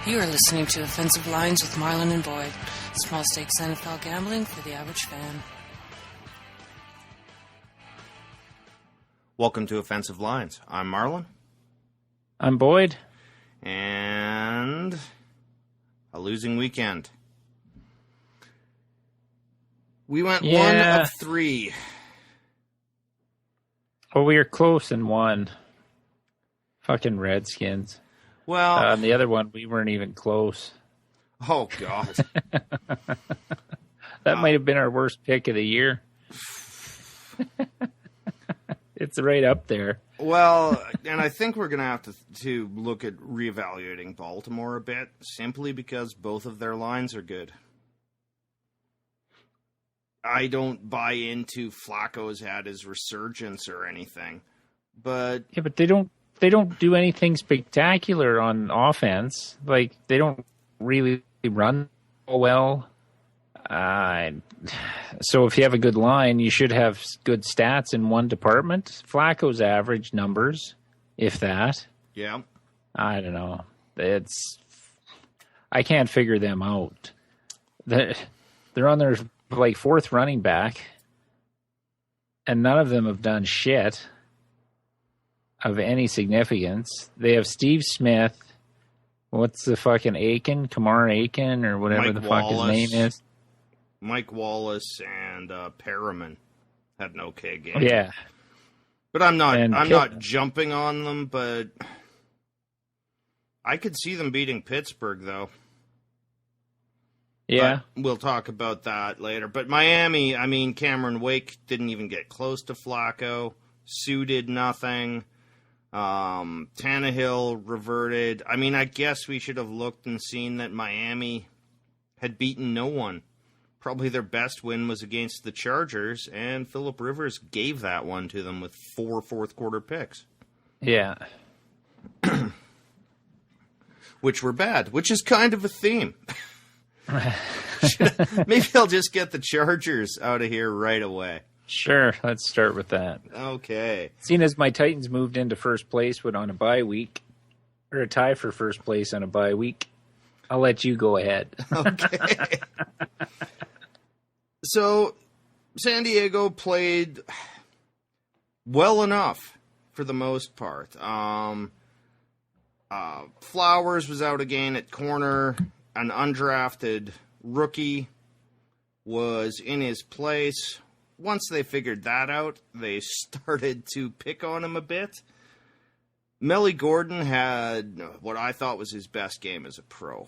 You are listening to Offensive Lines with Marlon and Boyd. Small stakes NFL gambling for the average fan. Welcome to Offensive Lines. I'm Marlon. I'm Boyd. And a losing weekend. We went 1 of 3. Well, we were close in one. Fucking Redskins. Well, on the other one, we weren't even close. Oh, God. That might have been our worst pick of the year. It's right up there. Well, and I think we're going to have to look at reevaluating Baltimore a bit, simply because both of their lines are good. I don't buy into Flacco's had his resurgence or anything, but... Yeah, but they don't do anything spectacular on offense. Like, they don't really run well. So if you have a good line, you should have good stats in one department. Flacco's average numbers, if that. Yeah. I don't know. I can't figure them out. They're on their fourth running back, and none of them have done shit of any significance. They have Steve Smith. What's the fucking Kamar Aiken, or whatever the fuck his name is? Mike Wallace and Perriman had an okay game. Yeah. But I'm not jumping on them, but I could see them beating Pittsburgh, though. Yeah. But we'll talk about that later. But Miami, I mean, Cameron Wake didn't even get close to Flacco. Sue did nothing. Tannehill reverted. I mean, I guess we should have looked and seen that Miami had beaten no one. Probably their best win was against the Chargers, and Phillip Rivers gave that one to them with 4 fourth-quarter picks. Yeah. Which were bad, which is kind of a theme. Maybe I'll just get the Chargers out of here right away. Sure, let's start with that. Okay. Seeing as my Titans moved into first place on a bye week, or a tie for first place on a bye week, I'll let you go ahead. Okay. So, San Diego played well enough for the most part. Flowers was out again at corner. An undrafted rookie was in his place. Once they figured that out, they started to pick on him a bit. Melly Gordon had what I thought was his best game as a pro.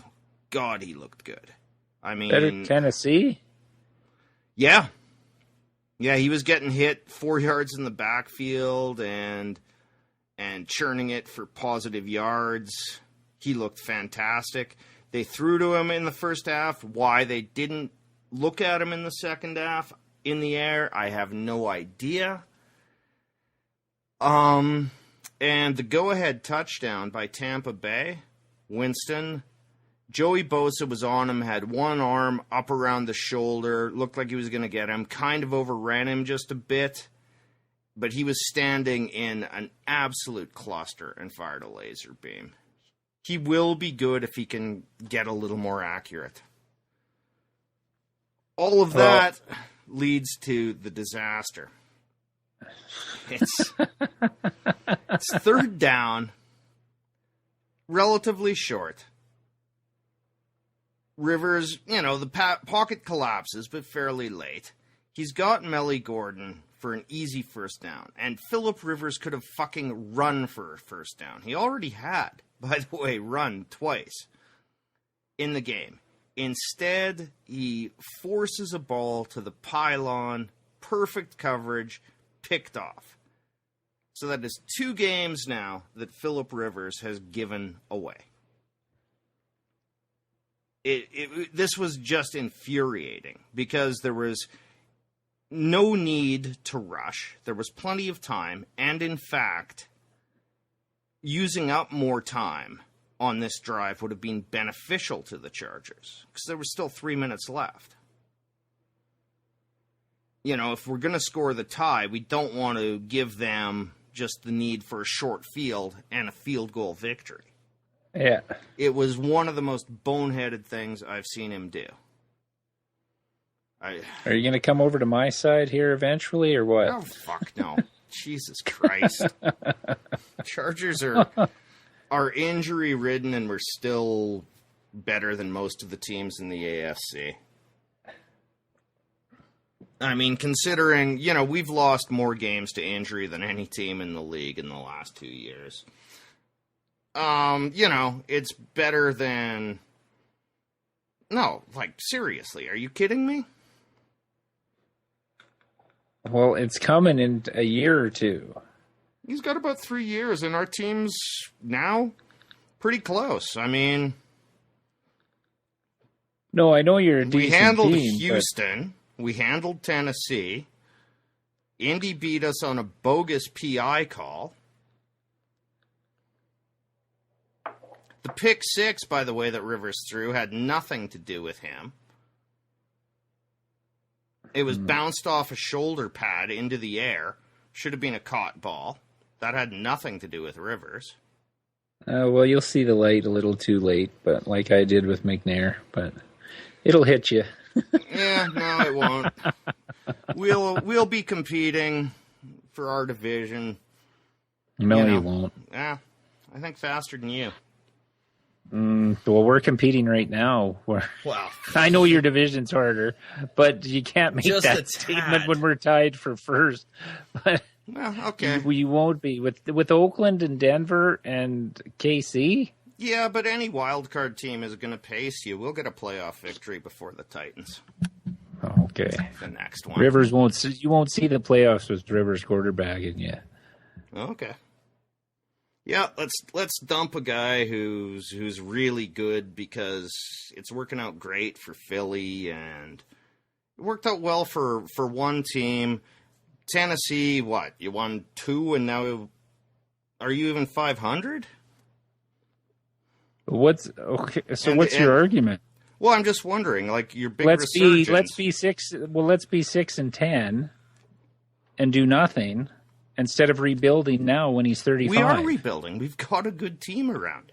God, he looked good. I mean, better Tennessee? Yeah. Yeah, he was getting hit 4 yards in the backfield and churning it for positive yards. He looked fantastic. They threw to him in the first half. Why they didn't look at him in the second half in the air, I have no idea. And the go-ahead touchdown by Tampa Bay, Winston, Joey Bosa was on him, had one arm up around the shoulder, looked like he was going to get him, kind of overran him just a bit, but he was standing in an absolute cluster and fired a laser beam. He will be good if he can get a little more accurate. All of that leads to the disaster. It's third down, relatively short. Rivers, the pocket collapses, but fairly late. He's got Melly Gordon for an easy first down, and Phillip Rivers could have fucking run for a first down. He already had, by the way, run twice in the game. Instead, he forces a ball to the pylon, perfect coverage, picked off. So that is 2 games now that Phillip Rivers has given away. This was just infuriating because there was no need to rush. There was plenty of time, and in fact, using up more time on this drive would have been beneficial to the Chargers because there was still 3 minutes left. You know, if we're going to score the tie, we don't want to give them just the need for a short field and a field goal victory. Yeah. It was one of the most boneheaded things I've seen him do. Are you going to come over to my side here eventually, or what? Oh, fuck no. Jesus Christ. Chargers are injury-ridden, and we're still better than most of the teams in the AFC. I mean, considering, you know, we've lost more games to injury than any team in the league in the last 2 years. You know, it's better than... No, like, seriously, are you kidding me? Well, it's coming in a year or two. He's got about 3 years, and our team's now pretty close. I mean... No, I know you're a decent We handled team, Houston. We handled Tennessee. Indy beat us on a bogus PI call. The pick six, by the way, that Rivers threw had nothing to do with him. It was bounced off a shoulder pad into the air. Should have been a caught ball. That had nothing to do with Rivers. Well, you'll see the light a little too late, but like I did with McNair, but it'll hit you. Yeah, no, it won't. We'll be competing for our division. No, you won't. Yeah, I think faster than you. Well, we're competing right now. Well, I know your division's harder, but you can't make Just that a statement tad. when we're tied for first. But well, okay. you won't be with Oakland and Denver and KC. Yeah, but any wild card team is going to pace you. We'll get a playoff victory before the Titans. Okay. The next one. Rivers won't. You won't see the playoffs with Rivers quarterbacking yet. Okay. Yeah, let's dump a guy who's really good because it's working out great for Philly and it worked out well for one team. Tennessee, what? You won 2 and now are you even 500? What's okay? So what's your argument? Well, I'm just wondering, like your big Let's resurgence. be 6. Well, let's be 6-10 and do nothing. Instead of rebuilding now when he's 35. We are rebuilding. We've got a good team around.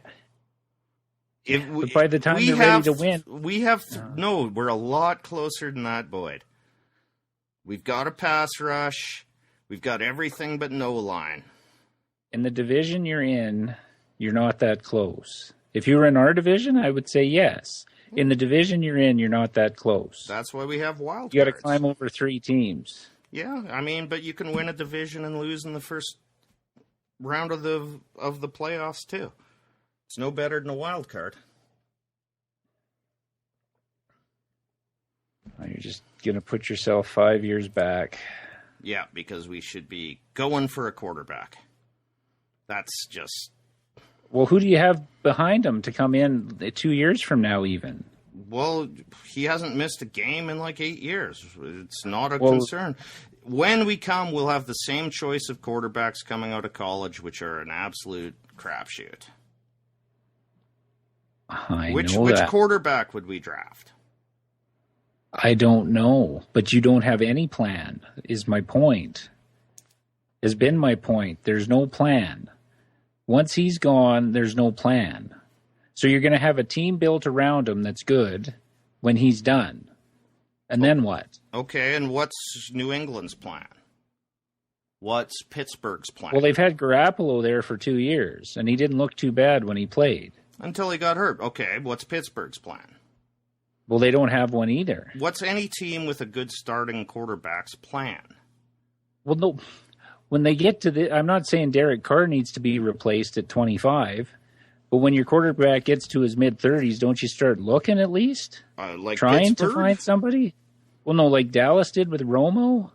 But by the time they're ready to win. No, we're a lot closer than that, Boyd. We've got a pass rush. We've got everything but no line. In the division you're in, you're not that close. If you were in our division, I would say yes. In the division you're in, you're not that close. That's why we have wild You got to cards. climb over 3 teams. Yeah, I mean, but you can win a division and lose in the first round of the playoffs too. It's no better than a wild card. You're just going to put yourself 5 years back. Yeah, because we should be going for a quarterback. That's just... Well, who do you have behind him to come in 2 years from now even? Well, he hasn't missed a game in like 8 years. It's not a concern. When we come, we'll have the same choice of quarterbacks coming out of college, which are an absolute crapshoot. Which quarterback would we draft? I don't know, but you don't have any plan, is my point. Has been my point. There's no plan. Once he's gone, there's no plan. So you're going to have a team built around him that's good when he's done. And then what? Okay, and what's New England's plan? What's Pittsburgh's plan? Well, they've had Garoppolo there for 2 years, and he didn't look too bad when he played. Until he got hurt. Okay, what's Pittsburgh's plan? Well, they don't have one either. What's any team with a good starting quarterback's plan? Well, no. When they get to I'm not saying Derek Carr needs to be replaced at 25, but when your quarterback gets to his mid-30s, don't you start looking at least? Like trying Pittsburgh? to find somebody? Well, no, like Dallas did with Romo?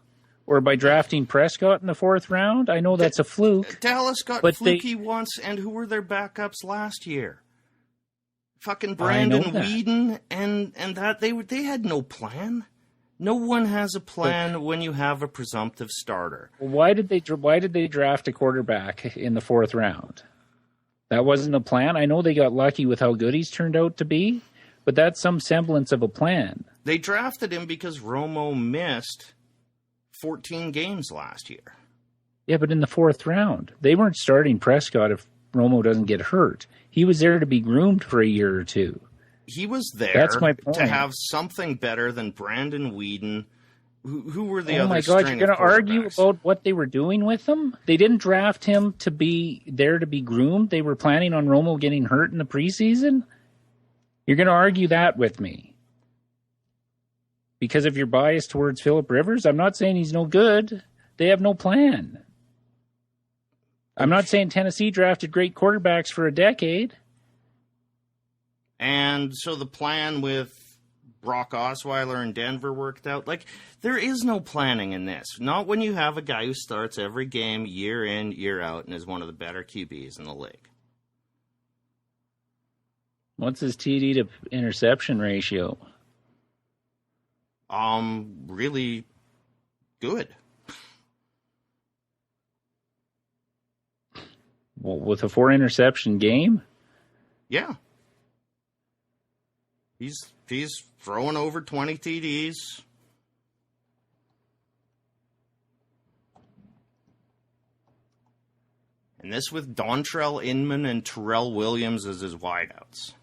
Or by drafting Prescott in the 4th round? I know that's a fluke. Dallas got fluky once, and who were their backups last year? Fucking Brandon Weeden, and that they had no plan. No one has a plan when you have a presumptive starter. Why did they draft a quarterback in the 4th round? That wasn't a plan. I know they got lucky with how good he's turned out to be, but that's some semblance of a plan. They drafted him because Romo missed 14 games last year. Yeah, but in the 4th round. They weren't starting Prescott if Romo doesn't get hurt. He was there to be groomed for a year or two. He was there That's my point. To have something better than Brandon Whedon. Who were the other? Oh my God! You're going to argue about what they were doing with him? They didn't draft him to be there to be groomed. They were planning on Romo getting hurt in the preseason. You're going to argue that with me because of your bias towards Phillip Rivers. I'm not saying he's no good. They have no plan. I'm not saying Tennessee drafted great quarterbacks for a decade. And so the plan with Brock Osweiler in Denver worked out. Like, there is no planning in this. Not when you have a guy who starts every game year in, year out, and is one of the better QBs in the league. What's his TD to interception ratio? Really good. Well, with a 4-interception game? Yeah. He's throwing over 20 TDs. And this with Dontrell Inman and Terrell Williams as his wideouts.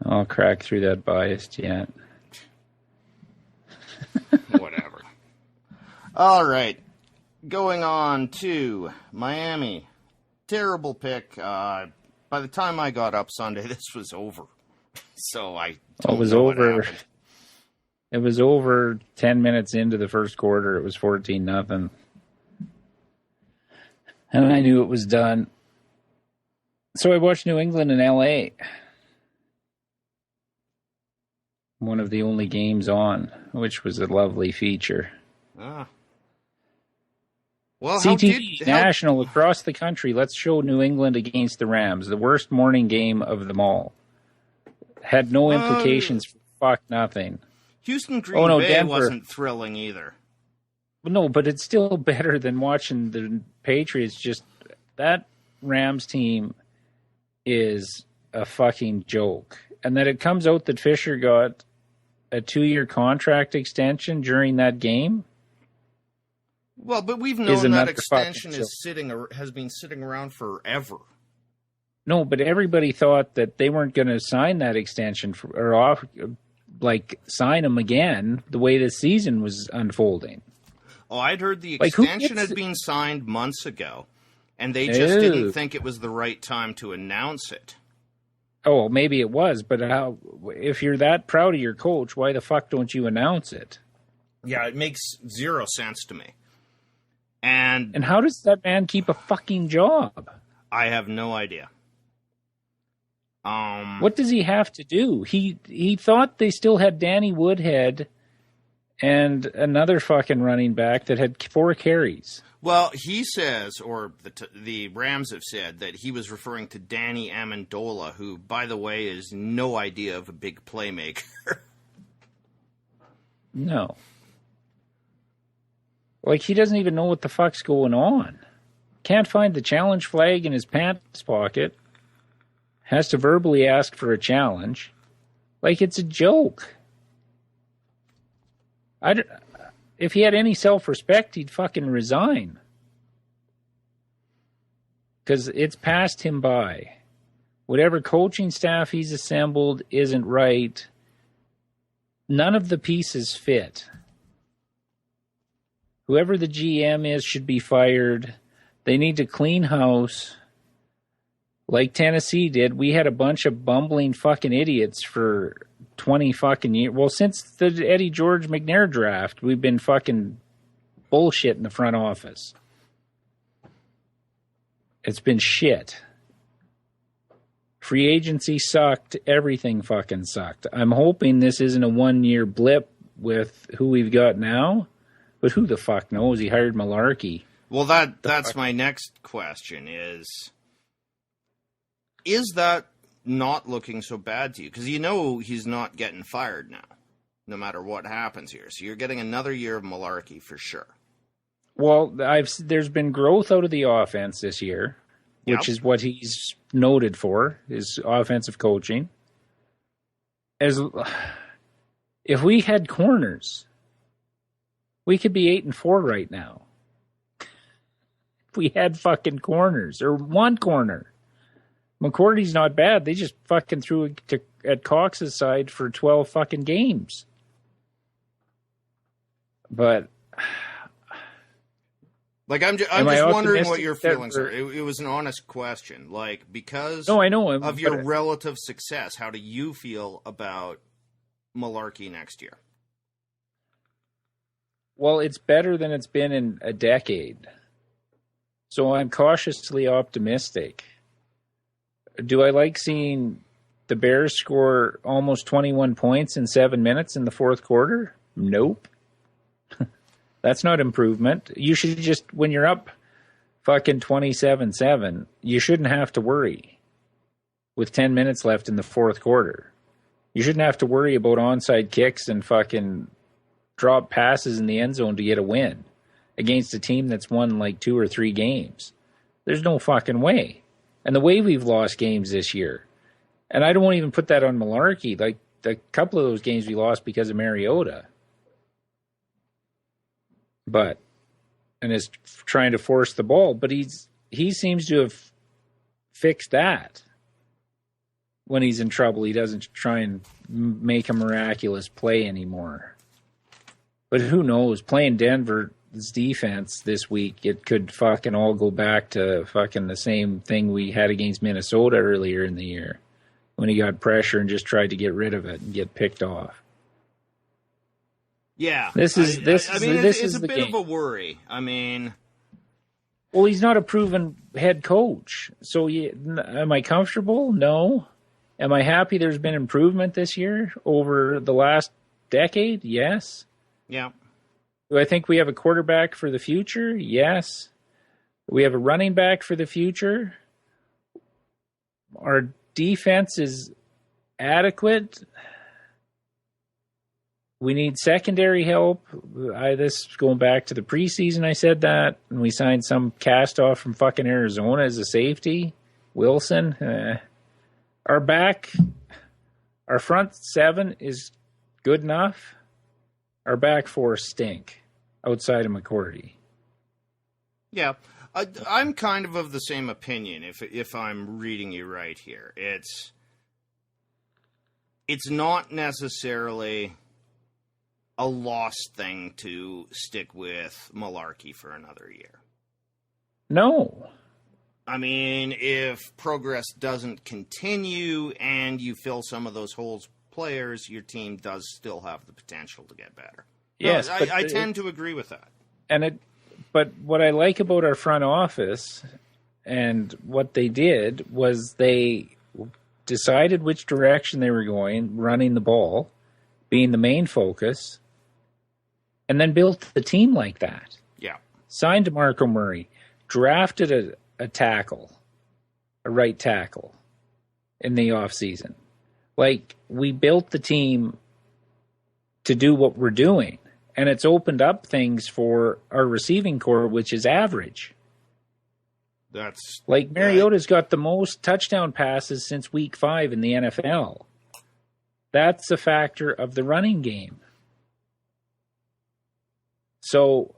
I'll crack through that bias yet. Whatever. All right. Going on to Miami. Terrible pick. By the time I got up Sunday, this was over. So I don't It was know what over. happened. It was over 10 minutes into the first quarter. It was 14-0. And I knew it was done. So I watched New England and LA. One of the only games on, which was a lovely feature. Ah. Well, CTV national across the country. Let's show New England against the Rams, the worst morning game of them all. Had no implications for fuck nothing. Houston Green Bay Denver wasn't thrilling either. No, but it's still better than watching the Patriots. Just that Rams team is a fucking joke. And that it comes out that Fisher got a 2-year contract extension during that game. Well, but we've known that extension has been sitting around forever. No, but everybody thought that they weren't going to sign that extension sign them again the way the season was unfolding. Oh, I'd heard the extension had been signed months ago, and they just didn't think it was the right time to announce it. Oh, maybe it was, but if you're that proud of your coach, why the fuck don't you announce it? Yeah, it makes zero sense to me. And how does that man keep a fucking job? I have no idea. What does he have to do? He thought they still had Danny Woodhead and another fucking running back that had 4 carries. Well, he says, or the Rams have said, that he was referring to Danny Amendola, who, by the way, is no idea of a big playmaker. No. Like, he doesn't even know what the fuck's going on. Can't find the challenge flag in his pants pocket. Has to verbally ask for a challenge. Like, it's a joke. If he had any self-respect, he'd fucking resign. Because it's passed him by. Whatever coaching staff he's assembled isn't right. None of the pieces fit. Whoever the GM is should be fired. They need to clean house. Like Tennessee did. We had a bunch of bumbling fucking idiots for 20 fucking years. Well, since the Eddie George McNair draft, we've been fucking bullshit in the front office. It's been shit. Free agency sucked. Everything fucking sucked. I'm hoping this isn't a 1-year blip with who we've got now. But who the fuck knows? He hired Malarkey. Well, that's my next question is that not looking so bad to you? Because you know he's not getting fired now. no matter what happens here. So you're getting another year of malarkey for sure. Well, there's been growth out of the offense this year, which is what he's noted for, his offensive coaching. If we had corners, we could be 8-4 right now. If we had fucking corners, or one corner. McCourty's not bad. They just fucking threw it at Cox's side for 12 fucking games. But like I'm just wondering what your feelings are. It was an honest question. Like, because I know of your relative success, how do you feel about malarkey next year? Well, it's better than it's been in a decade. So I'm cautiously optimistic. Do I like seeing the Bears score almost 21 points in 7 minutes in the fourth quarter? Nope. That's not improvement. You should just, when you're up fucking 27-7, you shouldn't have to worry with 10 minutes left in the fourth quarter. You shouldn't have to worry about onside kicks and fucking drop passes in the end zone to get a win against a team that's won like 2 or 3 games. There's no fucking way. And the way we've lost games this year, and I don't even put that on malarkey, like a couple of those games we lost because of Mariota. And is trying to force the ball, but he seems to have fixed that. When he's in trouble, he doesn't try and make a miraculous play anymore. But who knows? Playing Denver's defense this week, it could fucking all go back to fucking the same thing we had against Minnesota earlier in the year, when he got pressure and just tried to get rid of it and get picked off. Yeah, this is a bit game. of a worry. I mean, well, he's not a proven head coach. So, am I comfortable? No. Am I happy there's been improvement this year over the last decade? Yes. Yeah. Do I think we have a quarterback for the future? Yes. Do we have a running back for the future? Our defense is adequate. We need secondary help. This going back to the preseason, I said that. And we signed some cast-off from fucking Arizona as a safety. Wilson. Our front 7 is good enough. Our back 4 stink outside of McCourty. Yeah. I'm kind of the same opinion, if I'm reading you right here. It's not necessarily a lost thing to stick with malarkey for another year. No. I mean, if progress doesn't continue and you fill some of those holes players, your team does still have the potential to get better. Yes, no, I tend to agree with that. But what I like about our front office and what they did was they decided which direction they were going, running the ball, being the main focus, and then built the team like that. Yeah. Signed DeMarco Murray, drafted a tackle, a right tackle in the offseason. Like, we built the team to do what we're doing, and it's opened up things for our receiving core, which is average. That's like Mariota's got the most touchdown passes since week 5 in the NFL. That's a factor of the running game. So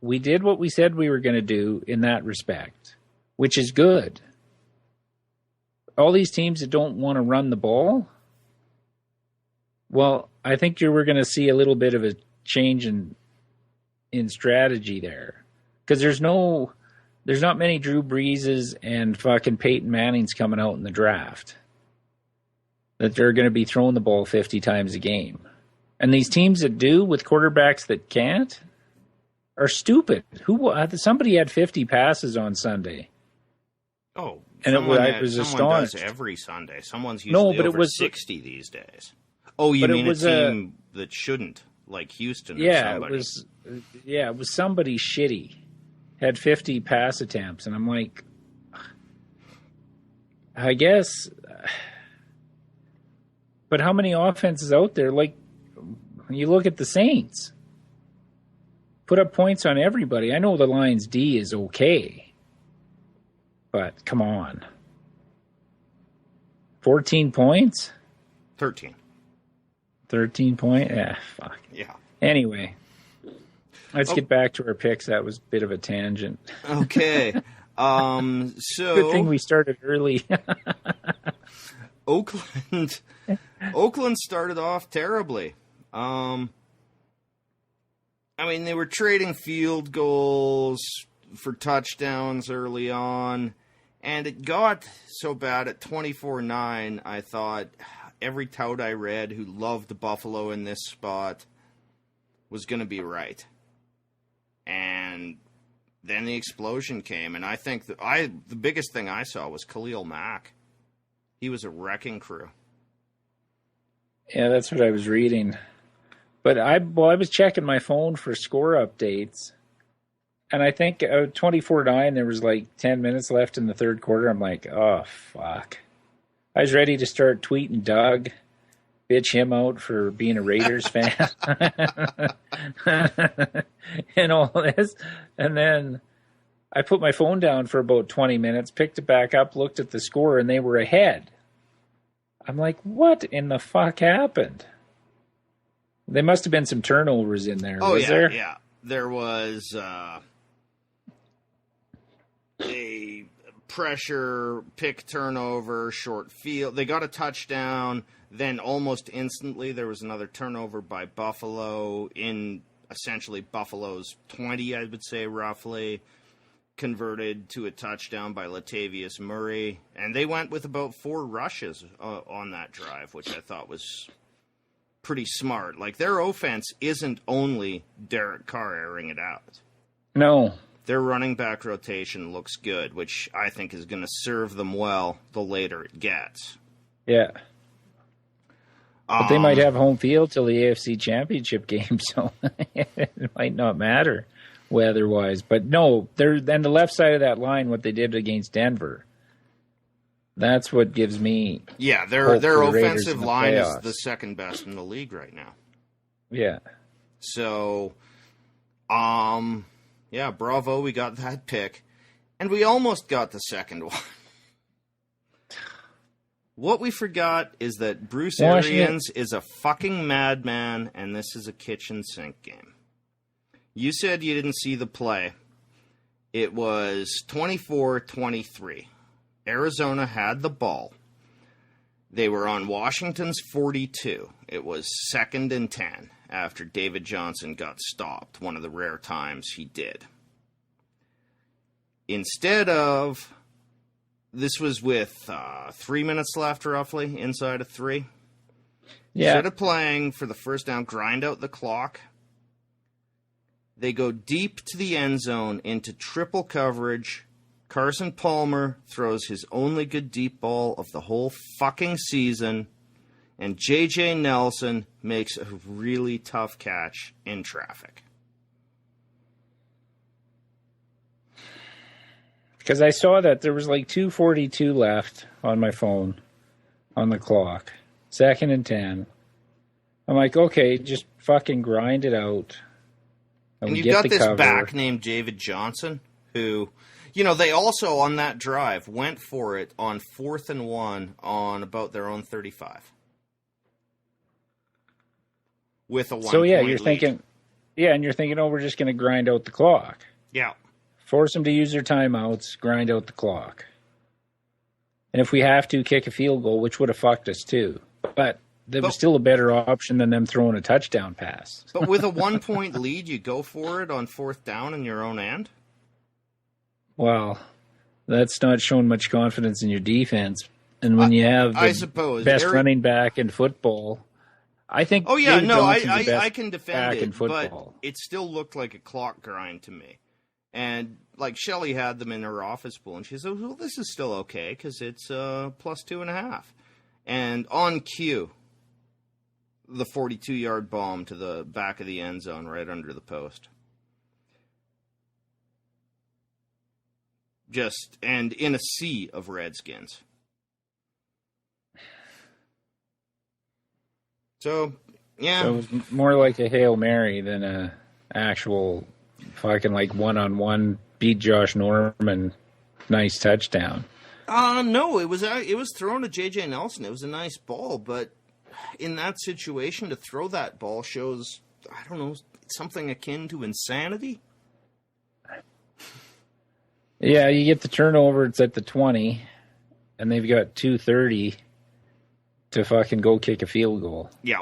we did what we said we were going to do in that respect, which is good. All these teams that don't want to run the ball, well, I think we're going to see a little bit of a change in strategy there, because there's not many Drew Breeses and fucking Peyton Mannings coming out in the draft that they're going to be throwing the ball 50 times a game. And these teams that do with quarterbacks that can't are stupid. Somebody had 50 passes on Sunday. Oh, and someone was astonished. Does every Sunday. Someone's usually over 60 these days. Oh, you mean a team that shouldn't, like Houston or somebody? It was somebody shitty. Had 50 pass attempts, and I'm like, I guess, but how many offenses out there? Like, You look at the Saints. Put up points on everybody. I know the Lions' D is okay. But, come on. 14 points? 13. 13 points? Yeah, fuck. Yeah. Anyway, let's get back to our picks. That was a bit of a tangent. Okay. So Good thing we started early. Oakland started off terribly. I mean, they were trading field goals for touchdowns early on, and it got so bad at 24-9, I thought every tout I read who loved Buffalo in this spot was going to be right. And then the explosion came, and I think the biggest thing I saw was Khalil Mack. He was a wrecking crew. Yeah, that's what I was reading. But I was checking my phone for score updates, and I think 24-9, there was like 10 minutes left in the third quarter. I'm like, oh, fuck. I was ready to start tweeting Doug, bitch him out for being a Raiders fan, and all this. And then I put my phone down for about 20 minutes, picked it back up, looked at the score, and they were ahead. I'm like, what in the fuck happened? There must have been some turnovers in there. Oh, was yeah, there? yeah. There was a pressure, pick turnover, short field. They got a touchdown. Then almost instantly there was another turnover by Buffalo in essentially Buffalo's 20, I would say, roughly. Converted to a touchdown by Latavius Murray. And they went with about 4 rushes on that drive, which I thought was pretty smart. Like, their offense isn't only Derek Carr airing it out. No. Their running back rotation looks good, which I think is going to serve them well the later it gets. Yeah. But they might have home field till the AFC Championship game, so it might not matter weather-wise. But no, then the left side of that line, what they did against Denver, that's what gives me their the offensive line is playoffs. the second best in the league right now. Yeah. So, bravo, we got that pick. And we almost got the second one. What we forgot is that Bruce Arians is a fucking madman, and this is a kitchen sink game. You said you didn't see the play. It was 24-23. Arizona had the ball. They were on Washington's 42. It was 2nd and 10 after David Johnson got stopped, one of the rare times he did. Instead of... This was with 3 minutes left, roughly, inside of 3. Yeah. Instead of playing for the first down, grind out the clock, they go deep to the end zone into triple coverage. Carson Palmer throws his only good deep ball of the whole fucking season, and J.J. Nelson makes a really tough catch in traffic. Because I saw that there was like 2:42 left on my phone on the clock. 2nd and 10. I'm like, okay, just fucking grind it out. And you got this cover. Back named David Johnson, who, they also on that drive went for it on 4th and 1 on about their own 35. With a 1 So yeah, point you're lead. thinking, and you're thinking, we're just going to grind out the clock. Yeah. Force them to use their timeouts, grind out the clock. And if we have to, kick a field goal, which would have fucked us too. But there was still a better option than them throwing a touchdown pass. But with a 1 point lead, you go for it on 4th down in your own end? Well, that's not showing much confidence in your defense. And when you have the best running back in football, I think. Oh yeah, David no, Johnson's the best I can defend back in it, football. but it still looked like a clock grind to me. And like Shelley had them in her office pool, and she said, "Well, this is still okay because it's plus 2.5." And on cue, the 42-yard bomb to the back of the end zone, right under the post. And in a sea of Redskins. So Yeah. So it was more like a Hail Mary than a actual fucking like one-on-one beat Josh Norman nice touchdown. No, it was thrown to J.J. Nelson. It was a nice ball, but in that situation, to throw that ball shows, I don't know, something akin to insanity. Yeah, you get the turnover, it's at the 20, and they've got 2:30 to fucking go kick a field goal. Yeah.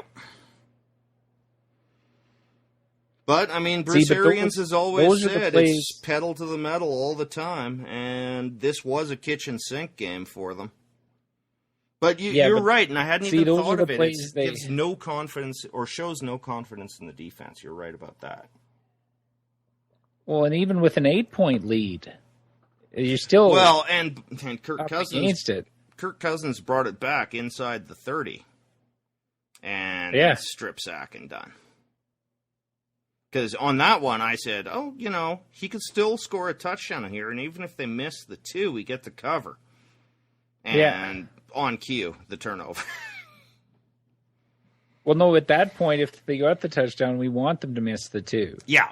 But, I mean, Bruce Arians has always said it's pedal to the metal all the time, and this was a kitchen sink game for them. But you're right, and I hadn't even thought of it. It gives no confidence, or shows no confidence in the defense. You're right about that. Well, and even with an 8-point lead, you're still and Kirk Cousins against it. Kirk Cousins brought it back inside the 30, and strip sack and done. Because on that one, I said, he could still score a touchdown here, and even if they miss the 2, we get the cover. And on cue, the turnover. Well, no, at that point, if they got the touchdown, we want them to miss the 2. Yeah.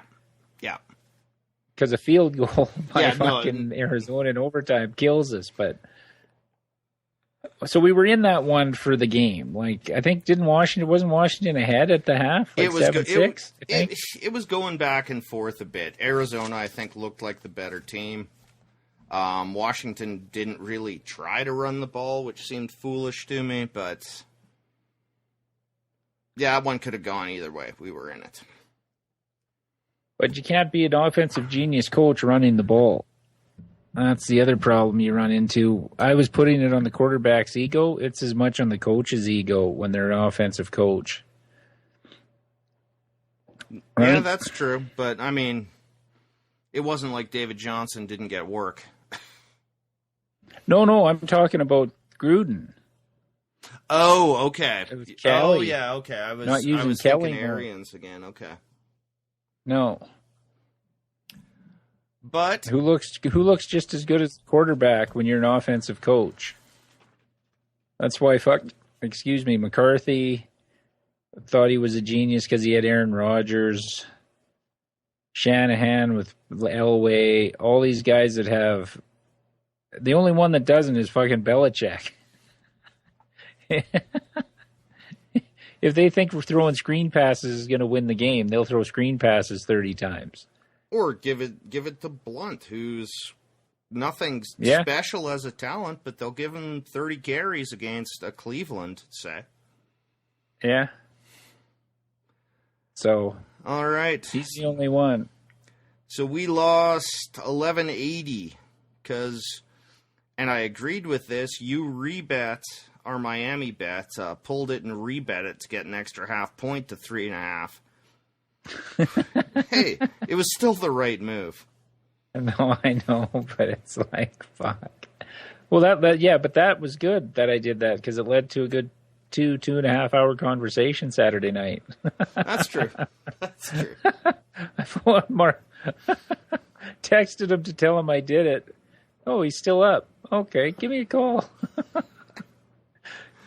Because a field goal by fucking Arizona in overtime kills us. But so we were in that one for the game. Like, I think wasn't Washington ahead at the half? Like 7-6, I think? It was going back and forth a bit. Arizona, I think, looked like the better team. Washington didn't really try to run the ball, which seemed foolish to me, but one could have gone either way. We were in it. But you can't be an offensive genius coach running the ball. That's the other problem you run into. I was putting it on the quarterback's ego. It's as much on the coach's ego when they're an offensive coach. Right? Yeah, that's true. But, I mean, it wasn't like David Johnson didn't get work. No, I'm talking about Gruden. Oh, okay. It was Kelly. Oh, yeah, okay. I was Kelly thinking Arians again. Okay. No. But who looks just as good as the quarterback when you're an offensive coach? That's why McCarthy thought he was a genius because he had Aaron Rodgers, Shanahan with Elway, all these guys that have. The only one that doesn't is fucking Belichick. If they think we're throwing screen passes is going to win the game, they'll throw screen passes 30 times. Or give it to Blunt, who's nothing special as a talent, but they'll give him 30 carries against a Cleveland, say. Yeah. So. All right. He's the only one. So we lost 1180 because, and I agreed with this, you rebet our Miami bet, pulled it and rebet it to get an extra half point to 3.5. Hey, it was still the right move. No, I know, but it's like, fuck. Well, but that was good that I did that because it led to a good 2.5 hour conversation Saturday night. That's true. I texted him to tell him I did it. Oh, he's still up. Okay, give me a call.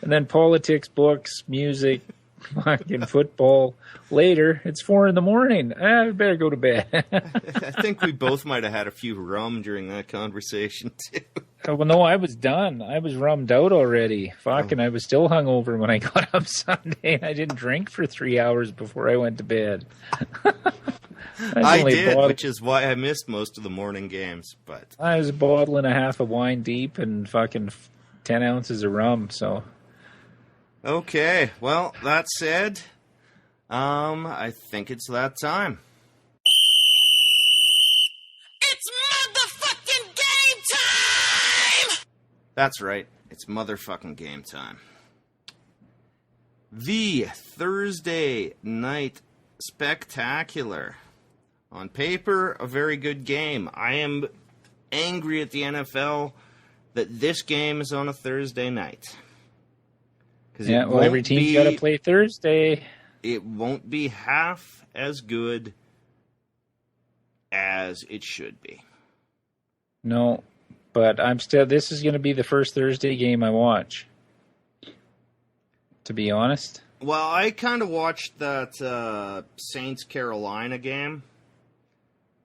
And then politics, books, music, fucking football. Later, it's 4 a.m. I better go to bed. I think we both might have had a few rum during that conversation, too. Well, no, I was done. I was rummed out already. Fucking, I was still hungover when I got up Sunday. I didn't drink for 3 hours before I went to bed. I did, which is why I missed most of the morning games. But I was a bottle and a half of wine deep and fucking 10 ounces of rum, so... Okay, well, that said, I think it's that time. It's motherfucking game time! That's right, it's motherfucking game time. The Thursday night spectacular. On paper, a very good game. I am angry at the NFL that this game is on a Thursday night. Yeah, well, every team's got to play Thursday. It won't be half as good as it should be. No, but this is going to be the first Thursday game I watch. To be honest. Well, I kind of watched that Saints-Carolina game,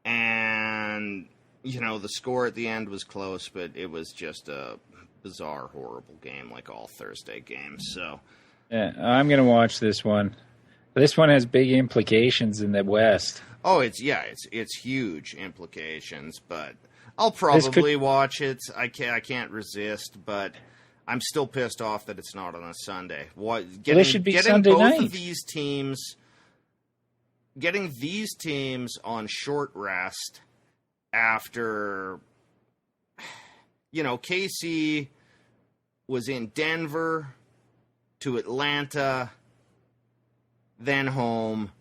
and, the score at the end was close, but it was just a bizarre, horrible game like all Thursday games, so... Yeah, I'm going to watch this one. This one has big implications in the West. Oh, it's huge implications, but I'll probably watch it. I can't resist, but I'm still pissed off that it's not on a Sunday. It should be Sunday night. Getting these teams on short rest after, KC was in Denver to Atlanta, then home.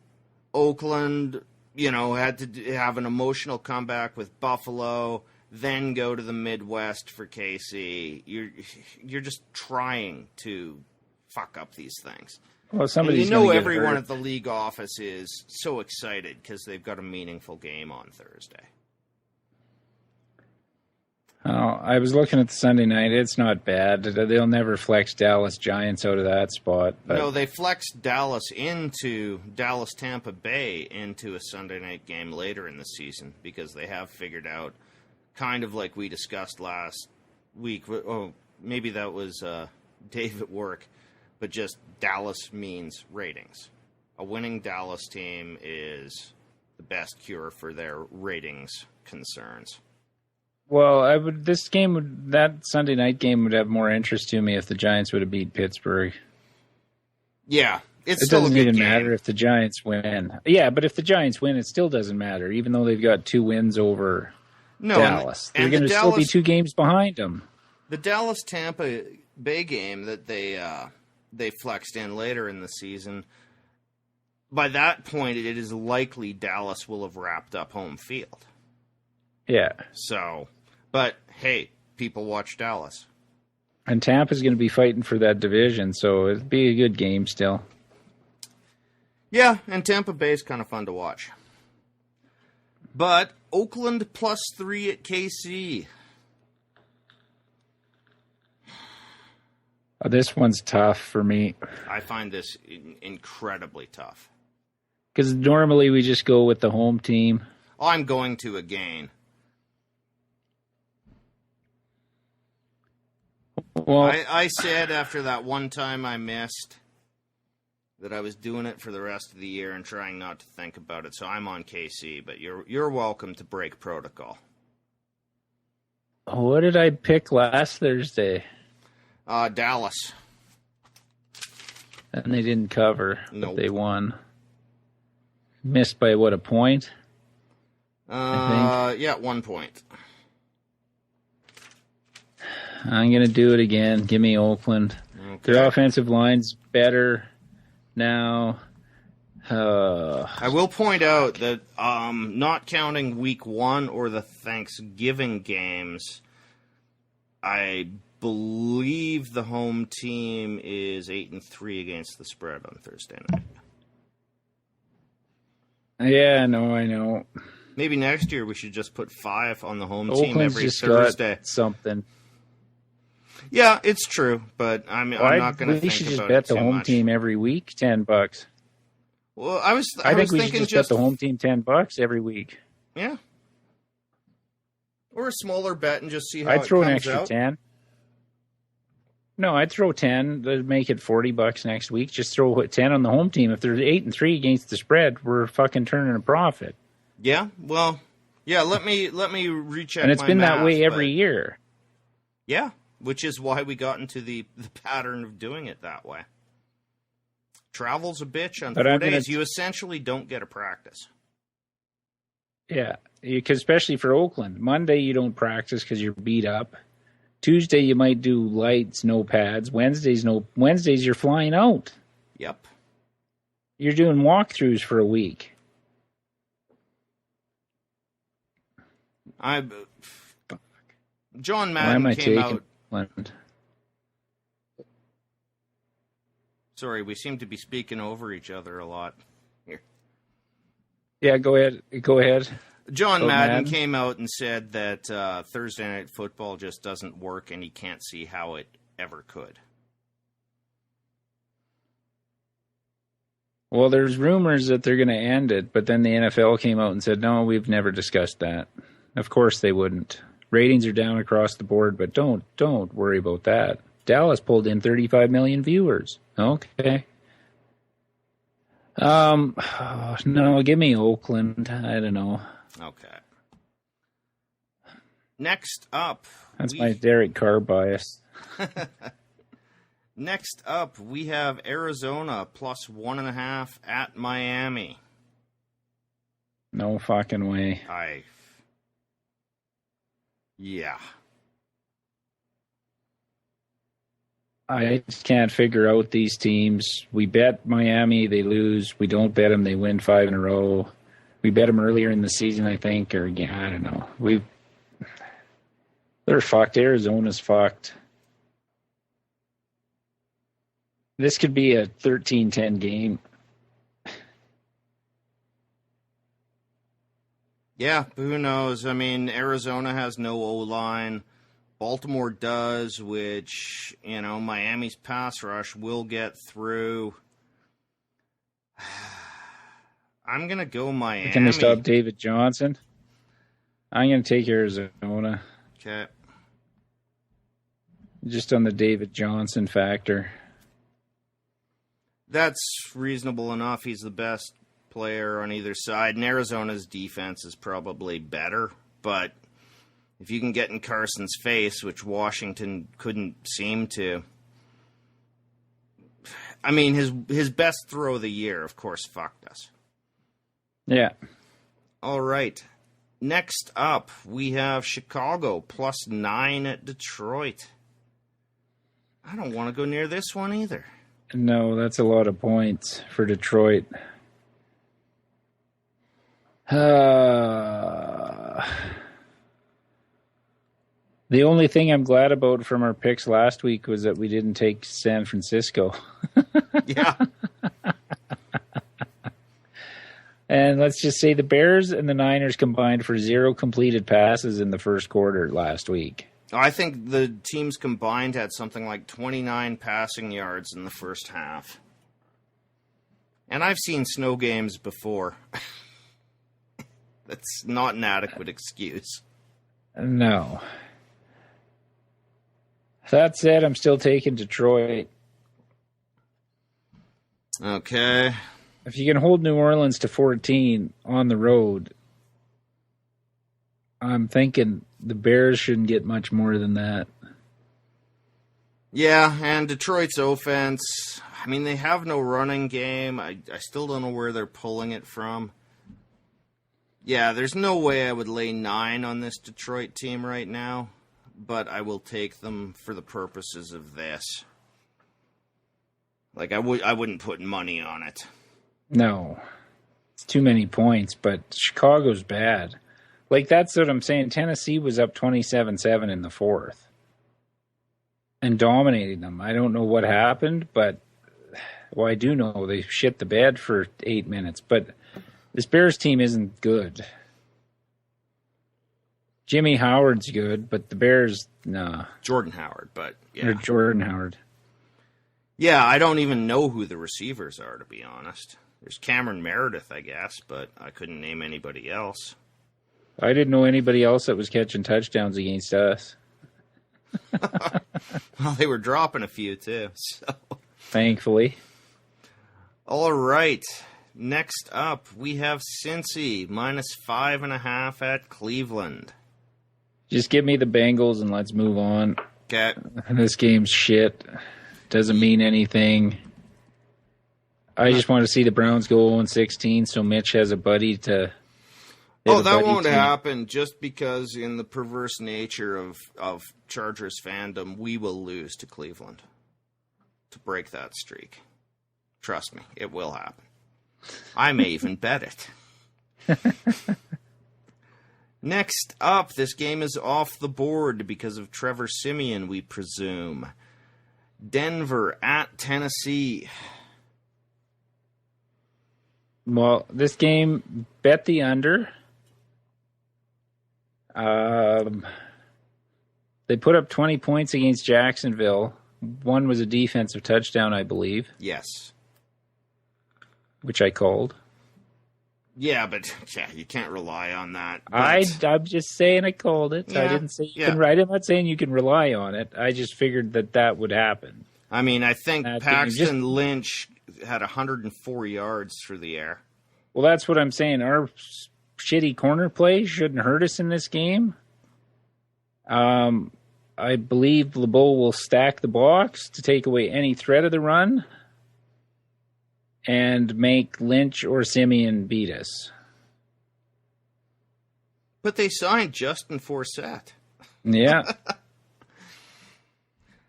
Oakland, had to have an emotional comeback with Buffalo, then go to the Midwest for KC. You're just trying to fuck up these things. Well, somebody's going to get everyone hurt. at the league office is so excited because they've got a meaningful game on Thursday. Oh, I was looking at the Sunday night. It's not bad. They'll never flex Dallas Giants out of that spot. But... No, they flexed Dallas-Tampa Bay into a Sunday night game later in the season because they have figured out, kind of like we discussed last week. Oh, maybe that was Dave at work, but just Dallas means ratings. A winning Dallas team is the best cure for their ratings concerns. Well, that Sunday night game would have more interest to me if the Giants would have beat Pittsburgh. Yeah, it doesn't even matter if the Giants win. Yeah, but if the Giants win, it still doesn't matter, even though they've got 2 wins over Dallas. They're going to still be 2 games behind them. The Dallas-Tampa Bay game that they flexed in later in the season, by that point, it is likely Dallas will have wrapped up home field. Yeah. So... But, hey, people watch Dallas. And Tampa's going to be fighting for that division, so it'll be a good game still. Yeah, and Tampa Bay is kind of fun to watch. But Oakland +3 at KC. This one's tough for me. I find this incredibly tough. Because normally we just go with the home team. I'm going to again. Well, I said after that one time I missed that I was doing it for the rest of the year and trying not to think about it, so I'm on KC, but you're welcome to break protocol. What did I pick last Thursday? Dallas. And they didn't cover. Nope. But they won. Missed by what, a point? Yeah, 1 point. I'm going to do it again. Give me Oakland. Okay. Their offensive line's better now. I will point out that not counting week 1 or the Thanksgiving games, I believe the home team is 8-3 against the spread on Thursday night. Yeah, no, I know. Maybe next year we should just put 5 on the home Oakland's team every just Thursday. Got something. Yeah, it's true, but I'm not going to think about it too much. We should just bet the home team every week, $10. Well, I think was we thinking should just bet the home team $10 every week. Yeah. Or a smaller bet and just see how I'd throw it an comes extra out. 10. No, I'd throw 10 to make it $40 next week. Just throw 10 on the home team. If they're 8-3 against the spread, we're fucking turning a profit. Yeah, well, yeah. Let me recheck. And it's been that way every year. Yeah, which is why we got into the pattern of doing it that way. Travel's a bitch on 4 days. You essentially don't get a practice. Yeah, because especially for Oakland. Monday you don't practice because you're beat up. Tuesday you might do lights, no pads. Wednesdays you're flying out. Yep. You're doing walkthroughs for a week. John Why Madden am I came taking out. Oakland? Sorry, we seem to be speaking over each other a lot here. Yeah, go ahead. John Madden came out and said that Thursday Night Football just doesn't work and he can't see how it ever could. Well, there's rumors that they're going to end it, but then the NFL came out and said, no, we've never discussed that. Of course they wouldn't. Ratings are down across the board, but don't worry about that. Dallas pulled in 35 million viewers. Okay. No, give me Oakland. I don't know. Okay. Next up. That's my Derek Carr bias. Next up, we have Arizona plus 1.5 at Miami. No fucking way. Yeah. I just can't figure out these teams. We bet Miami, they lose. We don't bet them, they win 5 in a row. We bet them earlier in the season, I think, or again, I don't know. They're fucked. Arizona's fucked. This could be a 13-10 game. Yeah, who knows? I mean, Arizona has no O-line. Baltimore does, which, Miami's pass rush will get through. I'm going to go Miami. Can they stop David Johnson? I'm going to take Arizona. Okay. Just on the David Johnson factor. That's reasonable enough. He's the best player on either side. And Arizona's defense is probably better. But if you can get in Carson's face, which Washington couldn't seem to. I mean, his best throw of the year, of course, fucked us. Yeah. All right. Next up, we have Chicago plus 9 at Detroit. I don't want to go near this one either. No, that's a lot of points for Detroit. The only thing I'm glad about from our picks last week was that we didn't take San Francisco. Yeah. And let's just say the Bears and the Niners combined for 0 completed passes in the first quarter last week. I think the teams combined had something like 29 passing yards in the first half. And I've seen snow games before. That's not an adequate excuse. No. That said, I'm still taking Detroit. Okay. If you can hold New Orleans to 14 on the road, I'm thinking the Bears shouldn't get much more than that. Yeah, and Detroit's offense, I mean, they have no running game. I still don't know where they're pulling it from. Yeah, there's no way I would lay 9 on this Detroit team right now, but I will take them for the purposes of this. Like, I wouldn't put money on it. No. It's too many points, but Chicago's bad. Like, that's what I'm saying. Tennessee was up 27-7 in the fourth and dominating them. I don't know what happened, but, well, I do know they shit the bed for 8 minutes, but this Bears team isn't good. Jimmy Howard's good, but the Bears, nah. Jordan Howard, but yeah. Or Jordan Howard. Yeah, I don't even know who the receivers are, to be honest. There's Cameron Meredith, I guess, but I couldn't name anybody else. I didn't know anybody else that was catching touchdowns against us. Well, they were dropping a few, too. So. Thankfully. All right. Next up, we have Cincy, minus 5.5 at Cleveland. Just give me the Bengals and let's move on. Okay. This game's shit. Doesn't mean anything. I just want to see the Browns go 0-16 so Mitch has a buddy to... Oh, that won't happen just because in the perverse nature of Chargers fandom, we will lose to Cleveland to break that streak. Trust me, it will happen. I may even bet it. Next up, this game is off the board because of Trevor Siemian, we presume. Denver at Tennessee. Well, this game, bet the under. They put up 20 points against Jacksonville. One was a defensive touchdown, I believe. Yes. which I called. Yeah, but you can't rely on that. I'm just saying I called it. Yeah, I didn't say you can write it. I'm not saying you can rely on it. I just figured that would happen. I mean, I think Paxton Lynch had 104 yards through the air. Well, that's what I'm saying. Our shitty corner play shouldn't hurt us in this game. I believe LeBeau will stack the box to take away any threat of the run and make Lynch or Simeon beat us. But they signed Justin Forsett. Yeah.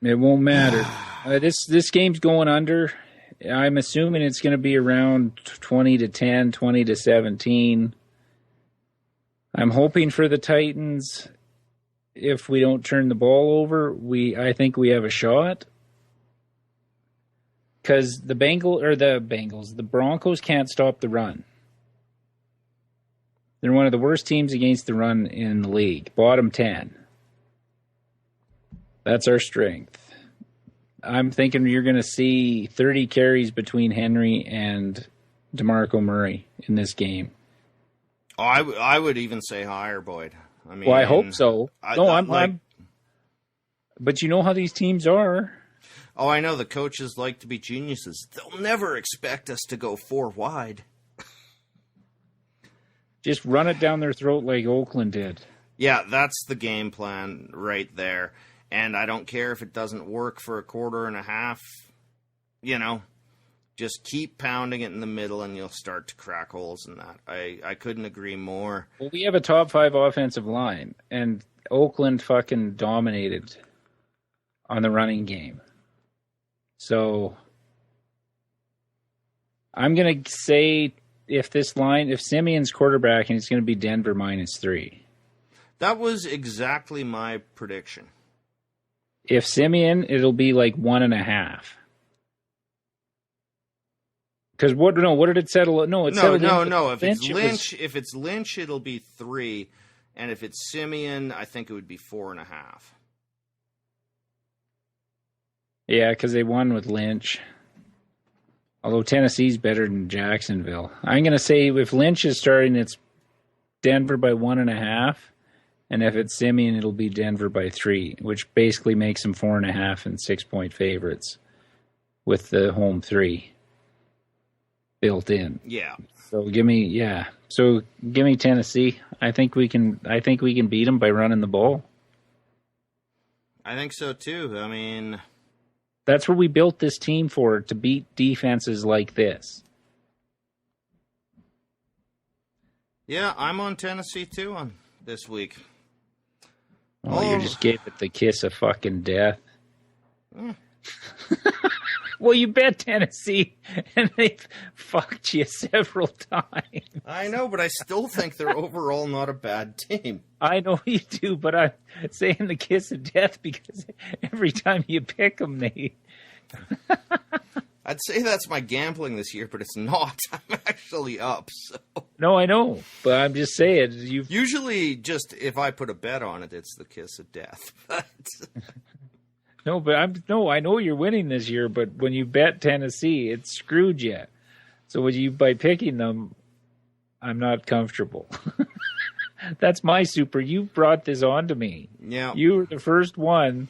It won't matter. This game's going under. I'm assuming it's going to be around 20-10, 20-17. I'm hoping for the Titans. If we don't turn the ball over, I think we have a shot. Because the Broncos can't stop the run. They're one of the worst teams against the run in the league. Bottom 10. That's our strength. I'm thinking you're going to see 30 carries between Henry and DeMarco Murray in this game. Oh, I would even say higher, Boyd. I mean, well, I hope so. But you know how these teams are. Oh, I know. The coaches like to be geniuses. They'll never expect us to go 4 wide. Just run it down their throat like Oakland did. Yeah, that's the game plan right there. And I don't care if it doesn't work for a quarter and a half. Just keep pounding it in the middle and you'll start to crack holes in that. I couldn't agree more. Well, we have a top 5 offensive line, and Oakland fucking dominated on the running game. So I'm going to say if Simeon's quarterbacking, it's going to be Denver -3. That was exactly my prediction. If Simeon, it'll be like 1.5. Because what did it settle? No, it settled. No. If it's Lynch, it'll be 3, and if it's Simeon, I think it would be 4.5. Yeah, because they won with Lynch. Although Tennessee's better than Jacksonville, I'm going to say if Lynch is starting, it's Denver by 1.5, and if it's Simeon, it'll be Denver by 3, which basically makes them 4.5 and 6-point favorites with the home 3 built in. Yeah. So give me Tennessee. I think we can beat them by running the ball. I think so too. I mean, that's what we built this team for, to beat defenses like this. Yeah, I'm on Tennessee too on this week. Oh, you just gave it the kiss of fucking death. Mm. Well, you bet Tennessee, and they've fucked you several times. I know, but I still think they're overall not a bad team. I know you do, but I'm saying the kiss of death because every time you pick them, they... I'd say that's my gambling this year, but it's not. I'm actually up. So. No, I know, but I'm just saying. Usually, just if I put a bet on it, it's the kiss of death. But... No, but I know you're winning this year, but when you bet Tennessee, it screwed you. So by picking them, I'm not comfortable. That's my super. You brought this on to me. Yeah. You were the first one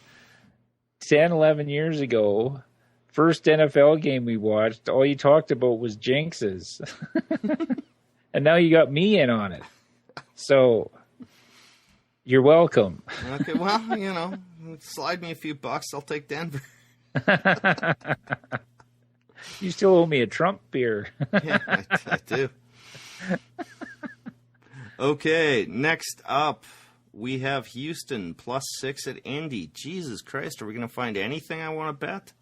10, 11 years ago. First NFL game we watched, all you talked about was jinxes. And now you got me in on it. So you're welcome. Okay, well, slide me a few bucks, I'll take Denver. You still owe me a Trump beer. Yeah, I do. Okay, next up, we have Houston +6 at Indy. Jesus Christ, are we going to find anything I want to bet?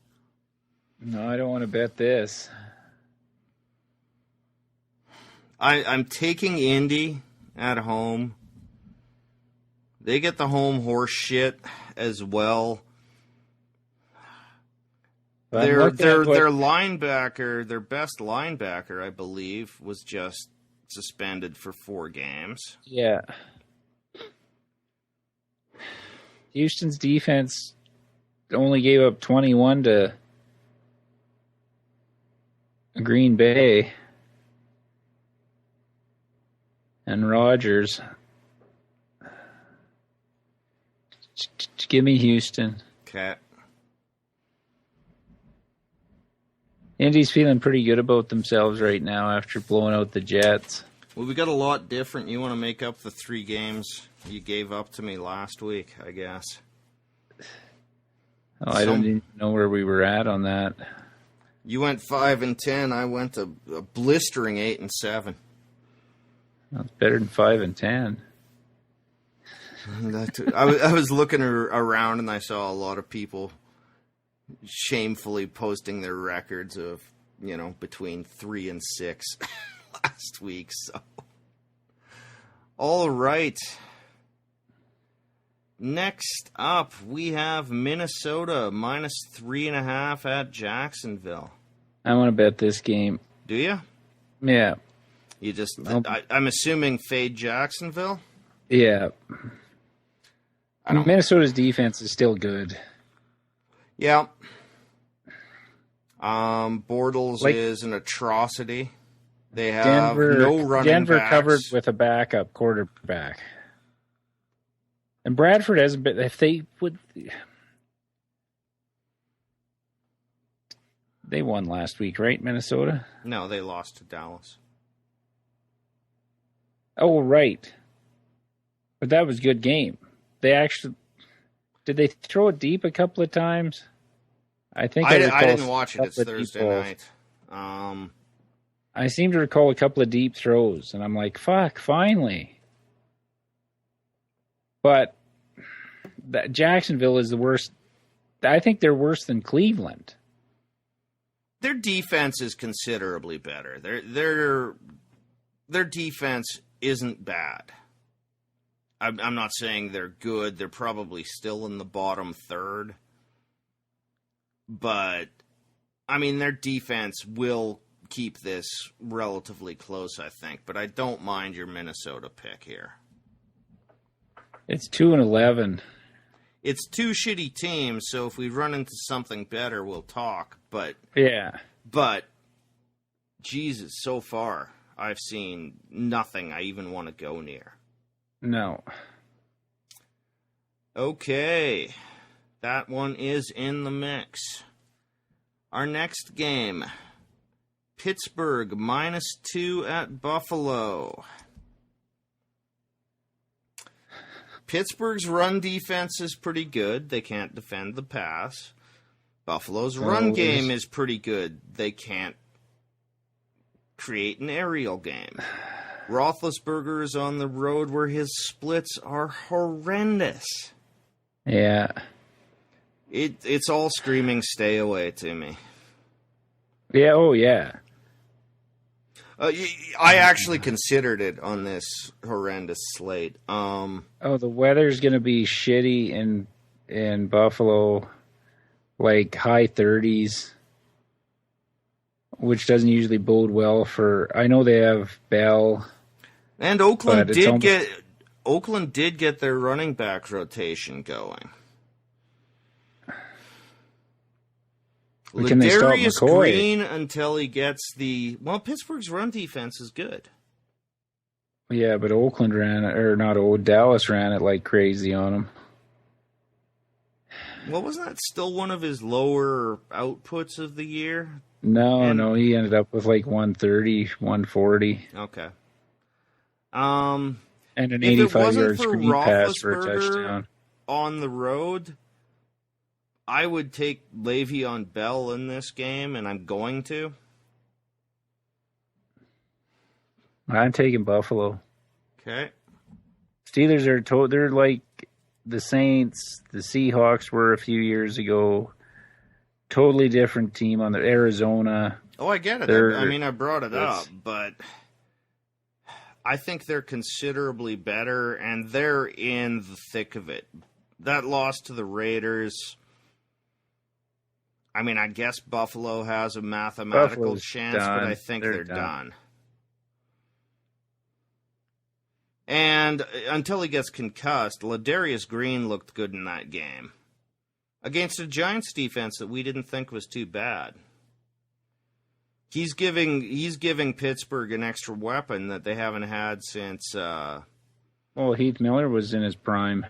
No, I don't want to bet this. I'm taking Indy at home. They get the home horse shit as well. Their linebacker, their best linebacker, I believe, was just suspended for 4 games. Yeah. Houston's defense only gave up 21 to Green Bay. and Rogers. Give me Houston. Okay. Indy's feeling pretty good about themselves right now after blowing out the Jets. Well, we got a lot different. You want to make up the 3 games you gave up to me last week, I guess. Oh, I don't even know where we were at on that. You went 5-10. I went a blistering 8-7. That's better than 5-10. I was looking around and I saw a lot of people shamefully posting their records of, between 3 and 6 last week. So, all right. Next up, we have Minnesota -3.5 at Jacksonville. I want to bet this game. Do you? Yeah. You just, I'm assuming fade Jacksonville? Yeah. Minnesota's defense is still good. Yeah. Bortles is an atrocity. They have no running Denver backs. covered with a backup quarterback. And Bradford hasn't been, if they would, they won last week, right, Minnesota? No, they lost to Dallas. Oh, right. But that was a good game. They actually, did they throw it deep a couple of times? I think I didn't watch it. It's Thursday night. I seem to recall a couple of deep throws, and I'm like, fuck, finally. But Jacksonville is the worst. I think they're worse than Cleveland. Their defense is considerably better. Their defense isn't bad. I'm not saying they're good. They're probably still in the bottom third. But, I mean, their defense will keep this relatively close, I think. But I don't mind your Minnesota pick here. It's 2-11. It's 2 shitty teams, so if we run into something better, we'll talk. But yeah. But, Jesus, so far, I've seen nothing I even want to go near. No. Okay. That one is in the mix. Our next game, Pittsburgh -2 at Buffalo. Pittsburgh's run defense is pretty good. They can't defend the pass. Buffalo's run game is pretty good. They can't create an aerial game. Roethlisberger is on the road where his splits are horrendous. Yeah. It's all screaming stay away to me. Yeah, oh yeah. I actually considered it on this horrendous slate. The weather's going to be shitty in Buffalo, like high 30s, which doesn't usually bode well for. I know they have Bell, and Oakland did get their running back rotation going. Can they stop Ladarius McCoy? Green until he gets Pittsburgh's run defense is good. Yeah, but Oakland ran it, or not Dallas ran it like crazy on him. Well, wasn't that still one of his lower outputs of the year? No, he ended up with like 130, 140. Okay. And an 85-yard screen pass for a touchdown. On the road, I would take Le'Veon Bell in this game, and I'm going to. I'm taking Buffalo. Okay. Steelers are they're like the Saints, the Seahawks were a few years ago. Totally different team on the Arizona. Oh, I get it. I brought it up, but I think they're considerably better, and they're in the thick of it. That loss to the Raiders, I guess Buffalo has a mathematical chance, but I think they're done. And until he gets concussed, Ladarius Green looked good in that game against a Giants defense that we didn't think was too bad. He's giving Pittsburgh an extra weapon that they haven't had since. Well, Heath Miller was in his prime.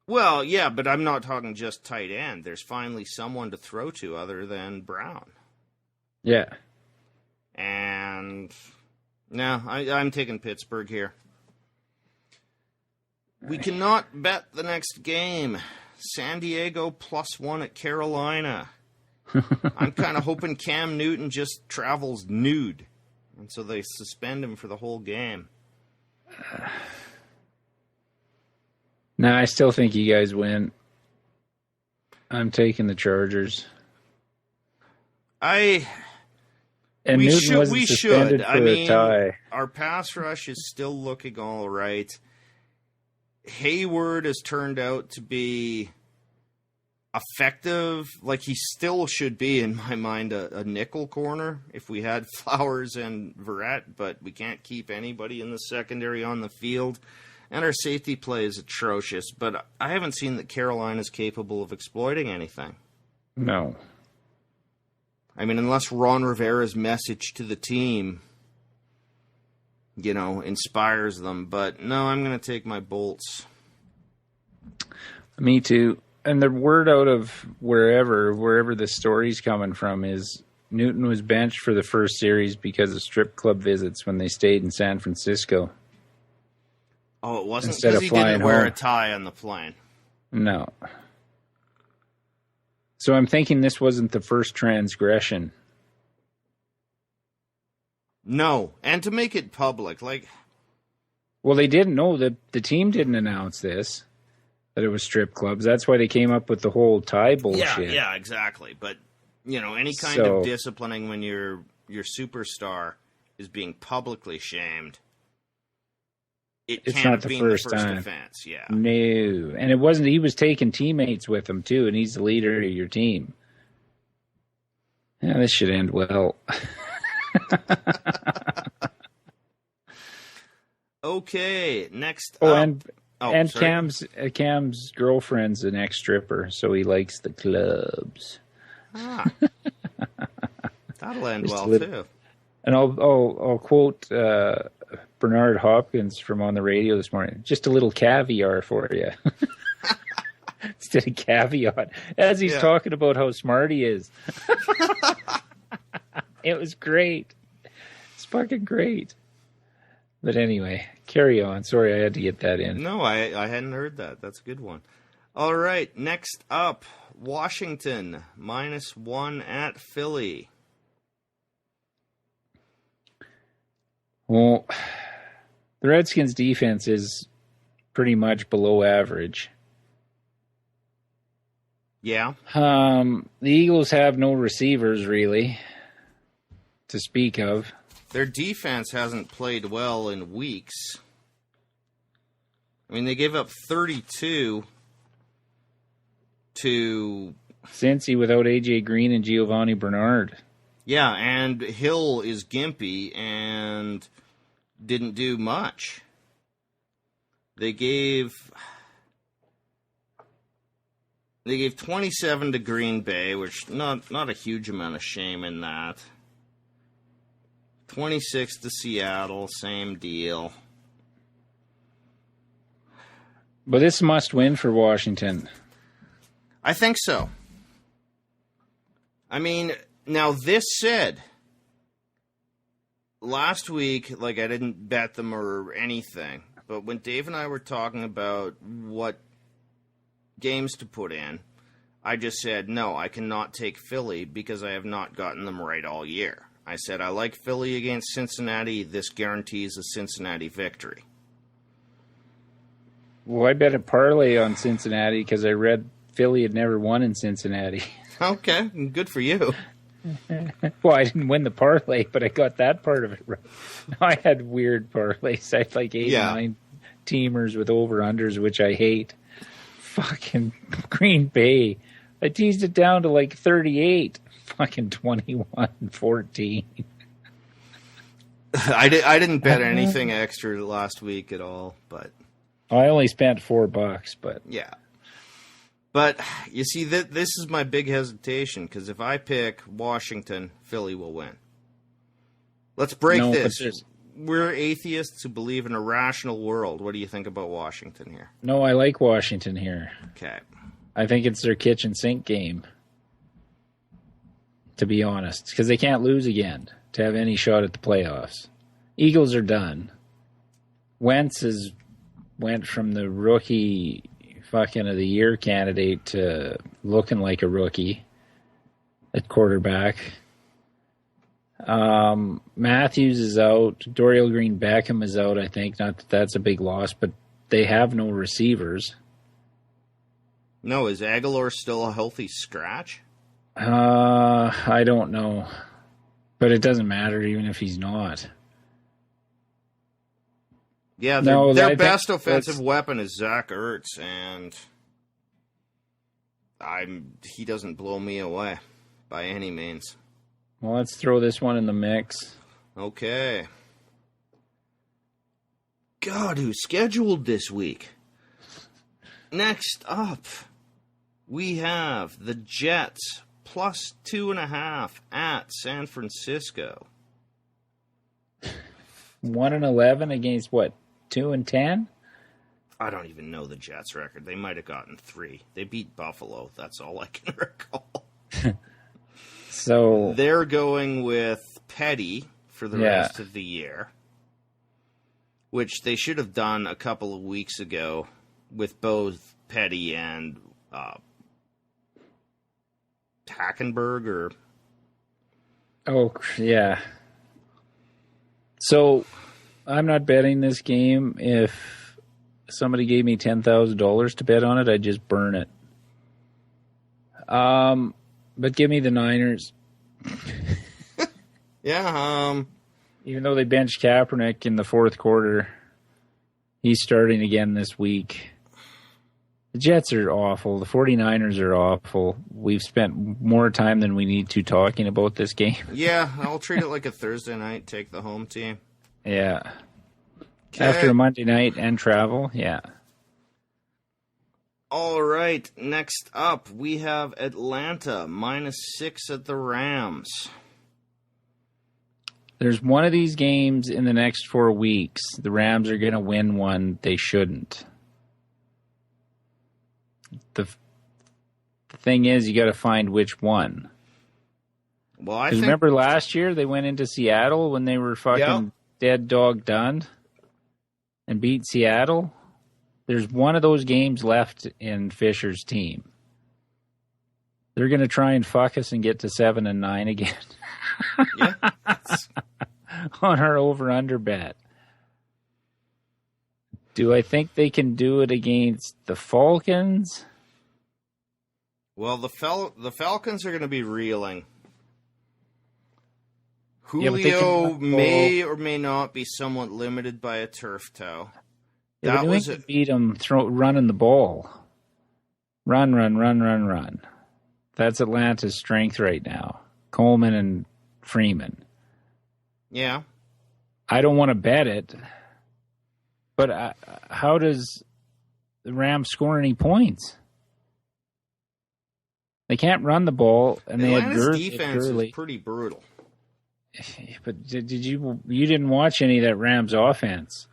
Well, yeah, but I'm not talking just tight end. There's finally someone to throw to other than Brown. Yeah. And no, I'm taking Pittsburgh here. We cannot bet the next game. San Diego +1 at Carolina. I'm kind of hoping Cam Newton just travels nude, and so they suspend him for the whole game. No, I still think you guys win. I'm taking the Chargers. We should. I mean, our pass rush is still looking all right. Hayward has turned out to be effective. Like, he still should be, in my mind, a nickel corner if we had Flowers and Verrett, but we can't keep anybody in the secondary on the field. And our safety play is atrocious, but I haven't seen that Carolina's capable of exploiting anything. No. I mean, unless Ron Rivera's message to the team, inspires them. But no, I'm going to take my Bolts. Me too. And the word out of wherever the story's coming from is Newton was benched for the first series because of strip club visits when they stayed in San Francisco. Oh, it wasn't because he didn't wear a tie on the plane. No. So I'm thinking this wasn't the first transgression. No, and to make it public, well, they didn't know that the team didn't announce this, that it was strip clubs. That's why they came up with the whole tie bullshit. Yeah, exactly. But any kind of disciplining when your superstar is being publicly shamed, it's not the first time. Offense. Yeah, no, and it wasn't. He was taking teammates with him too, and he's the leader of your team. Yeah, this should end well. Okay, next up. And Cam's girlfriend's an ex-stripper, so he likes the clubs. That'll end well too. And I'll quote Bernard Hopkins from on the radio this morning. Just a little caviar for you. Instead of caveat, as he's talking about how smart he is. It was great. It's fucking great. But anyway, carry on. Sorry, I had to get that in. No, I hadn't heard that. That's a good one. All right, next up, Washington, -1 at Philly. Well, the Redskins' defense is pretty much below average. Yeah. The Eagles have no receivers, really, to speak of. Their defense hasn't played well in weeks. I mean, they gave up 32 to Cincy without A.J. Green and Giovanni Bernard. Yeah, and Hill is gimpy and didn't do much. They gave 27 to Green Bay, which not a huge amount of shame in that. 26 to Seattle, same deal. But this must win for Washington. I think so. I mean, now this said, last week, I didn't bet them or anything, but when Dave and I were talking about what games to put in, I just said, no, I cannot take Philly because I have not gotten them right all year. I said, I like Philly against Cincinnati. This guarantees a Cincinnati victory. Well, I bet a parlay on Cincinnati because I read Philly had never won in Cincinnati. Okay, good for you. Well, I didn't win the parlay, but I got that part of it right. I had weird parlays. I had 8-9 teamers with over-unders, which I hate. Fucking Green Bay. I teased it down to 38. Fucking 21-14. I didn't bet anything extra last week at all, but I only spent $4, but yeah. But you see, this is my big hesitation, because if I pick Washington, Philly will win. Let's break this. We're atheists who believe in a rational world. What do you think about Washington here? No, I like Washington here. Okay. I think it's their kitchen sink game, to be honest, because they can't lose again to have any shot at the playoffs. Eagles are done. Wentz went from the rookie fucking of the year candidate to looking like a rookie at quarterback. Matthews is out. Dorial Green Beckham is out, I think. Not that that's a big loss, but they have no receivers. No, is Aguilar still a healthy scratch? I don't know. But it doesn't matter even if he's not. Yeah, their best offensive weapon is Zach Ertz, and he doesn't blow me away by any means. Well, let's throw this one in the mix. Okay. God, who's scheduled this week? Next up, we have the Jets plus 2.5 at San Francisco. 1-11 against what? 2-10? I don't even know the Jets' record. They might have gotten 3. They beat Buffalo. That's all I can recall. So they're going with Petty for the rest of the year, which they should have done a couple of weeks ago with both Petty and Hackenberg. Oh, yeah. So I'm not betting this game. If somebody gave me $10,000 to bet on it, I'd just burn it. But give me the Niners. Yeah. Even though they benched Kaepernick in the fourth quarter, he's starting again this week. The Jets are awful. The 49ers are awful. We've spent more time than we need to talking about this game. Yeah, I'll treat it like a Thursday night, take the home team. Yeah. Okay. After a Monday night and travel, yeah. All right, next up, we have Atlanta, -6 at the Rams. There's one of these games in the next 4 weeks. The Rams are going to win one they shouldn't. The thing is, you got to find which one. Well, I think... remember last year they went into Seattle when they were fucking dead dog done and beat Seattle? There's one of those games left in Fisher's team. They're going to try and fuck us and get to 7-9 again. Yeah. On our over-under bet. Do I think they can do it against the Falcons? Well, the Falcons are going to be reeling. Julio may or may not be somewhat limited by a turf toe. Yeah, that was beat them running the ball. Run. That's Atlanta's strength right now. Coleman and Freeman. Yeah. I don't want to bet it, but how does the Rams score any points? They can't run the ball, and Atlanta's defense is pretty brutal. But you didn't watch any of that Rams offense?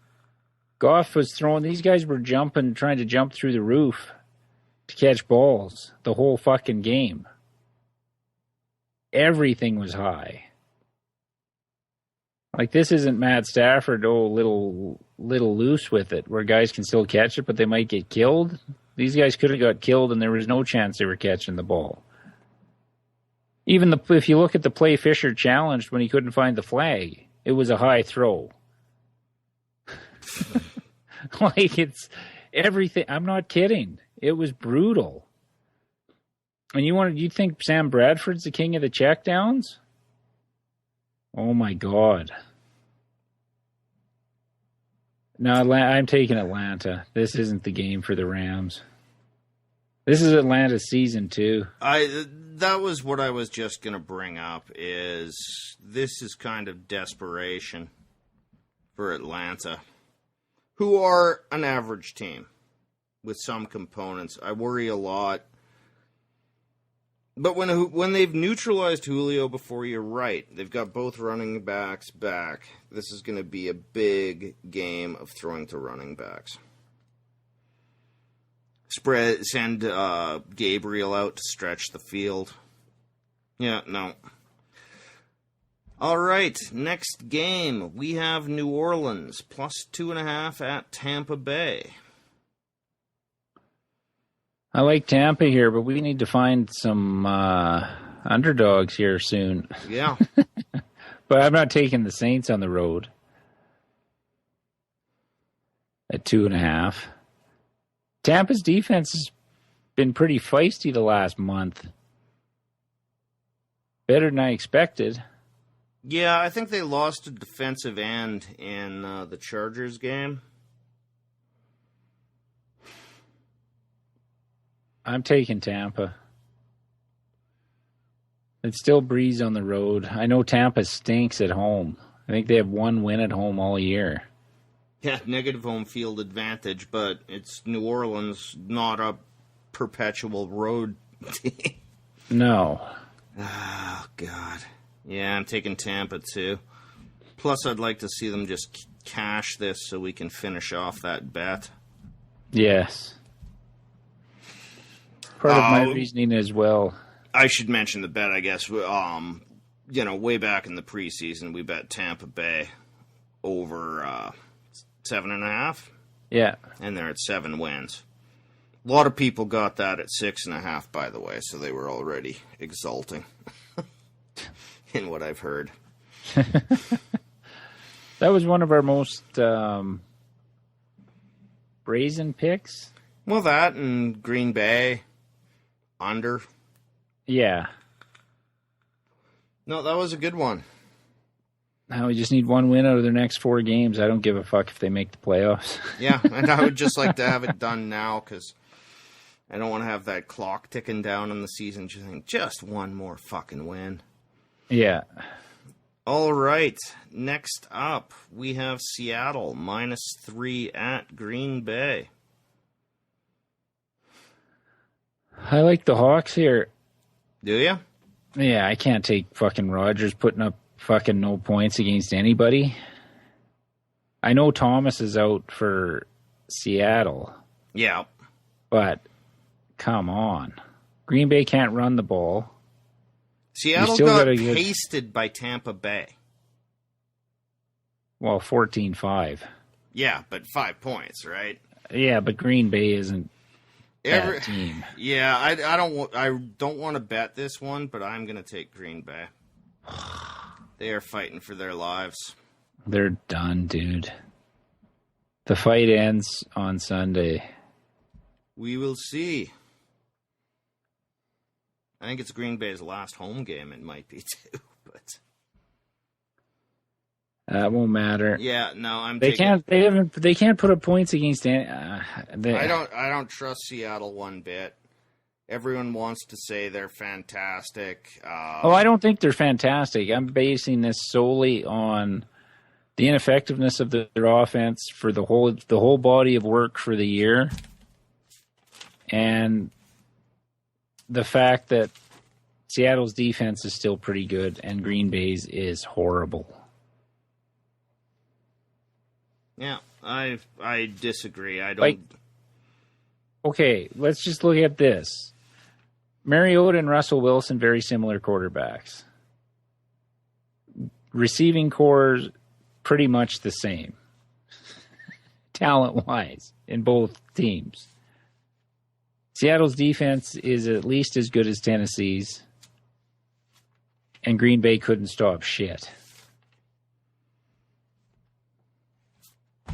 Goff was throwing, these guys were trying to jump through the roof to catch balls the whole fucking game. Everything was high. Like, this isn't Matt Stafford, little loose with it, where guys can still catch it, but they might get killed. These guys could have got killed, and there was no chance they were catching the ball. Even if you look at the play Fisher challenged when he couldn't find the flag, it was a high throw. Like, it's everything. I'm not kidding. It was brutal. And you think Sam Bradford's the king of the checkdowns? Oh my God. No, I'm taking Atlanta. This isn't the game for the Rams. This is Atlanta's season too. That was what I was just going to bring up, is this is kind of desperation for Atlanta, who are an average team with some components. I worry a lot But when they've neutralized Julio before, you're right. They've got both running backs back. This is going to be a big game of throwing to running backs. Send Gabriel out to stretch the field. Yeah, no. All right, next game. We have New Orleans plus 2.5 at Tampa Bay. I like Tampa here, but we need to find some underdogs here soon. Yeah. But I'm not taking the Saints on the road at 2.5. Tampa's defense has been pretty feisty the last month. Better than I expected. Yeah, I think they lost a defensive end in the Chargers game. I'm taking Tampa. It's still Breeze on the road. I know Tampa stinks at home. I think they have one win at home all year. Yeah, negative home field advantage, but it's New Orleans, not a perpetual road team. No. Oh, God. Yeah, I'm taking Tampa, too. Plus, I'd like to see them just cash this so we can finish off that bet. Yes. Part of my reasoning as well. I should mention the bet, I guess. Way back in the preseason, we bet Tampa Bay over 7.5. Yeah. And they're at 7 wins. A lot of people got that at 6.5, by the way, so they were already exulting in what I've heard. That was one of our most brazen picks. Well, that and Green Bay under. Yeah. No, that was a good one. Now we just need one win out of their next 4 games. I don't give a fuck if they make the playoffs. Yeah, and I would just like to have it done now because I don't want to have that clock ticking down in the season. Just one more fucking win. Yeah. All right. Next up, we have Seattle -3 at Green Bay. I like the Hawks here. Do you? Yeah, I can't take fucking Rodgers putting up fucking no points against anybody. I know Thomas is out for Seattle. Yeah. But, come on. Green Bay can't run the ball. Seattle got pasted by Tampa Bay. Well, 14-5. Yeah, but 5 points, right? Yeah, but Green Bay isn't that team. Yeah, I don't want to bet this one, but I'm going to take Green Bay. They are fighting for their lives. They're done, dude. The fight ends on Sunday. We will see. I think it's Green Bay's last home game. It might be too, but that won't matter. Yeah, no, They can't put up points against any. I don't trust Seattle one bit. Everyone wants to say they're fantastic. I don't think they're fantastic. I'm basing this solely on the ineffectiveness of their offense for the whole body of work for the year, and the fact that Seattle's defense is still pretty good and Green Bay's is horrible. Yeah, I disagree. I don't. Okay, let's just look at this. Mariota and Russell Wilson, very similar quarterbacks. Receiving core, pretty much the same, talent-wise, in both teams. Seattle's defense is at least as good as Tennessee's, and Green Bay couldn't stop shit.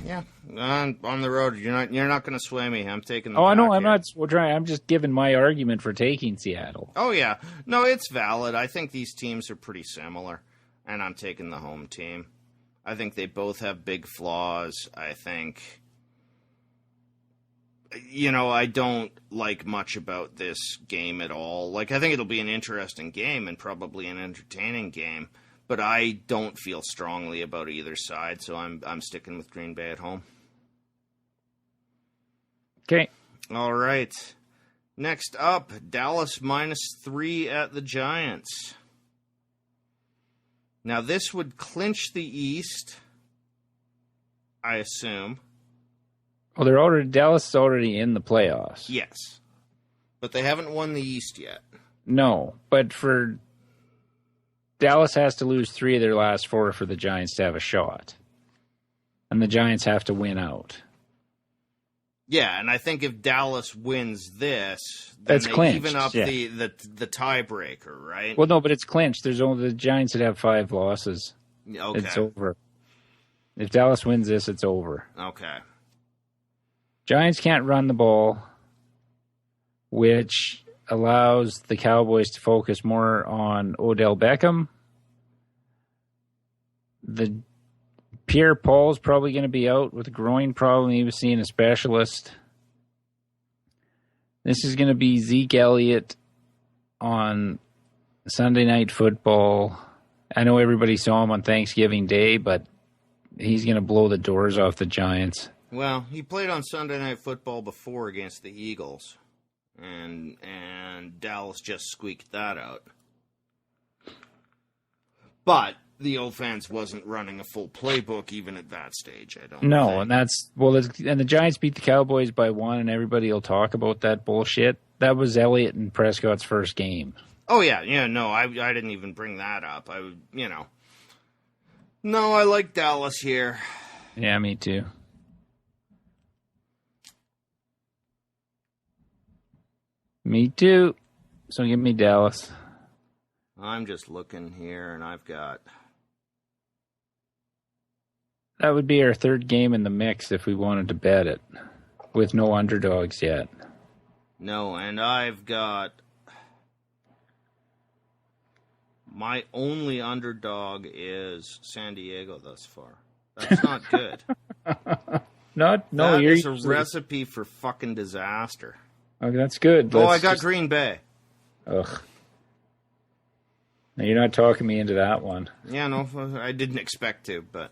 Yeah, on the road, you're not going to sway me. I'm taking. I know. I'm not trying. I'm just giving my argument for taking Seattle. Oh yeah, no, it's valid. I think these teams are pretty similar, and I'm taking the home team. I think they both have big flaws. I think, I don't like much about this game at all. I think it'll be an interesting game and probably an entertaining game. But I don't feel strongly about either side, so I'm sticking with Green Bay at home. Okay. All right. Next up, Dallas -3 at the Giants. Now, this would clinch the East, I assume. Well, Dallas is already in the playoffs. Yes. But they haven't won the East yet. No, but for Dallas has to lose 3 of their last 4 for the Giants to have a shot. And the Giants have to win out. Yeah, and I think if Dallas wins this, then That's they clinched, even up yeah. the tiebreaker, right? Well, no, but it's clinched. There's only the Giants that have 5 losses. Okay. It's over. If Dallas wins this, it's over. Okay. Giants can't run the ball, which allows the Cowboys to focus more on Odell Beckham. The Pierre Paul's probably going to be out with a groin problem. He was seeing a specialist. This is going to be Zeke Elliott on Sunday Night Football. I know everybody saw him on Thanksgiving Day, but he's going to blow the doors off the Giants. Well, he played on Sunday Night Football before against the Eagles, and Dallas just squeaked that out. But the offense wasn't running a full playbook even at that stage, I don't think. And the Giants beat the Cowboys by 1, and everybody will talk about that bullshit. That was Elliott and Prescott's first game. Oh, yeah, no, I didn't even bring that up. No, I like Dallas here. Yeah, me too. Me too. So give me Dallas. I'm just looking here, and I've got... That would be our 3rd game in the mix if we wanted to bet it, with no underdogs yet. No, and I've got... My only underdog is San Diego thus far. That's not good. That is a recipe for fucking disaster. Okay, that's good. I got Green Bay. Ugh. Now, you're not talking me into that one. Yeah, no, I didn't expect to, but...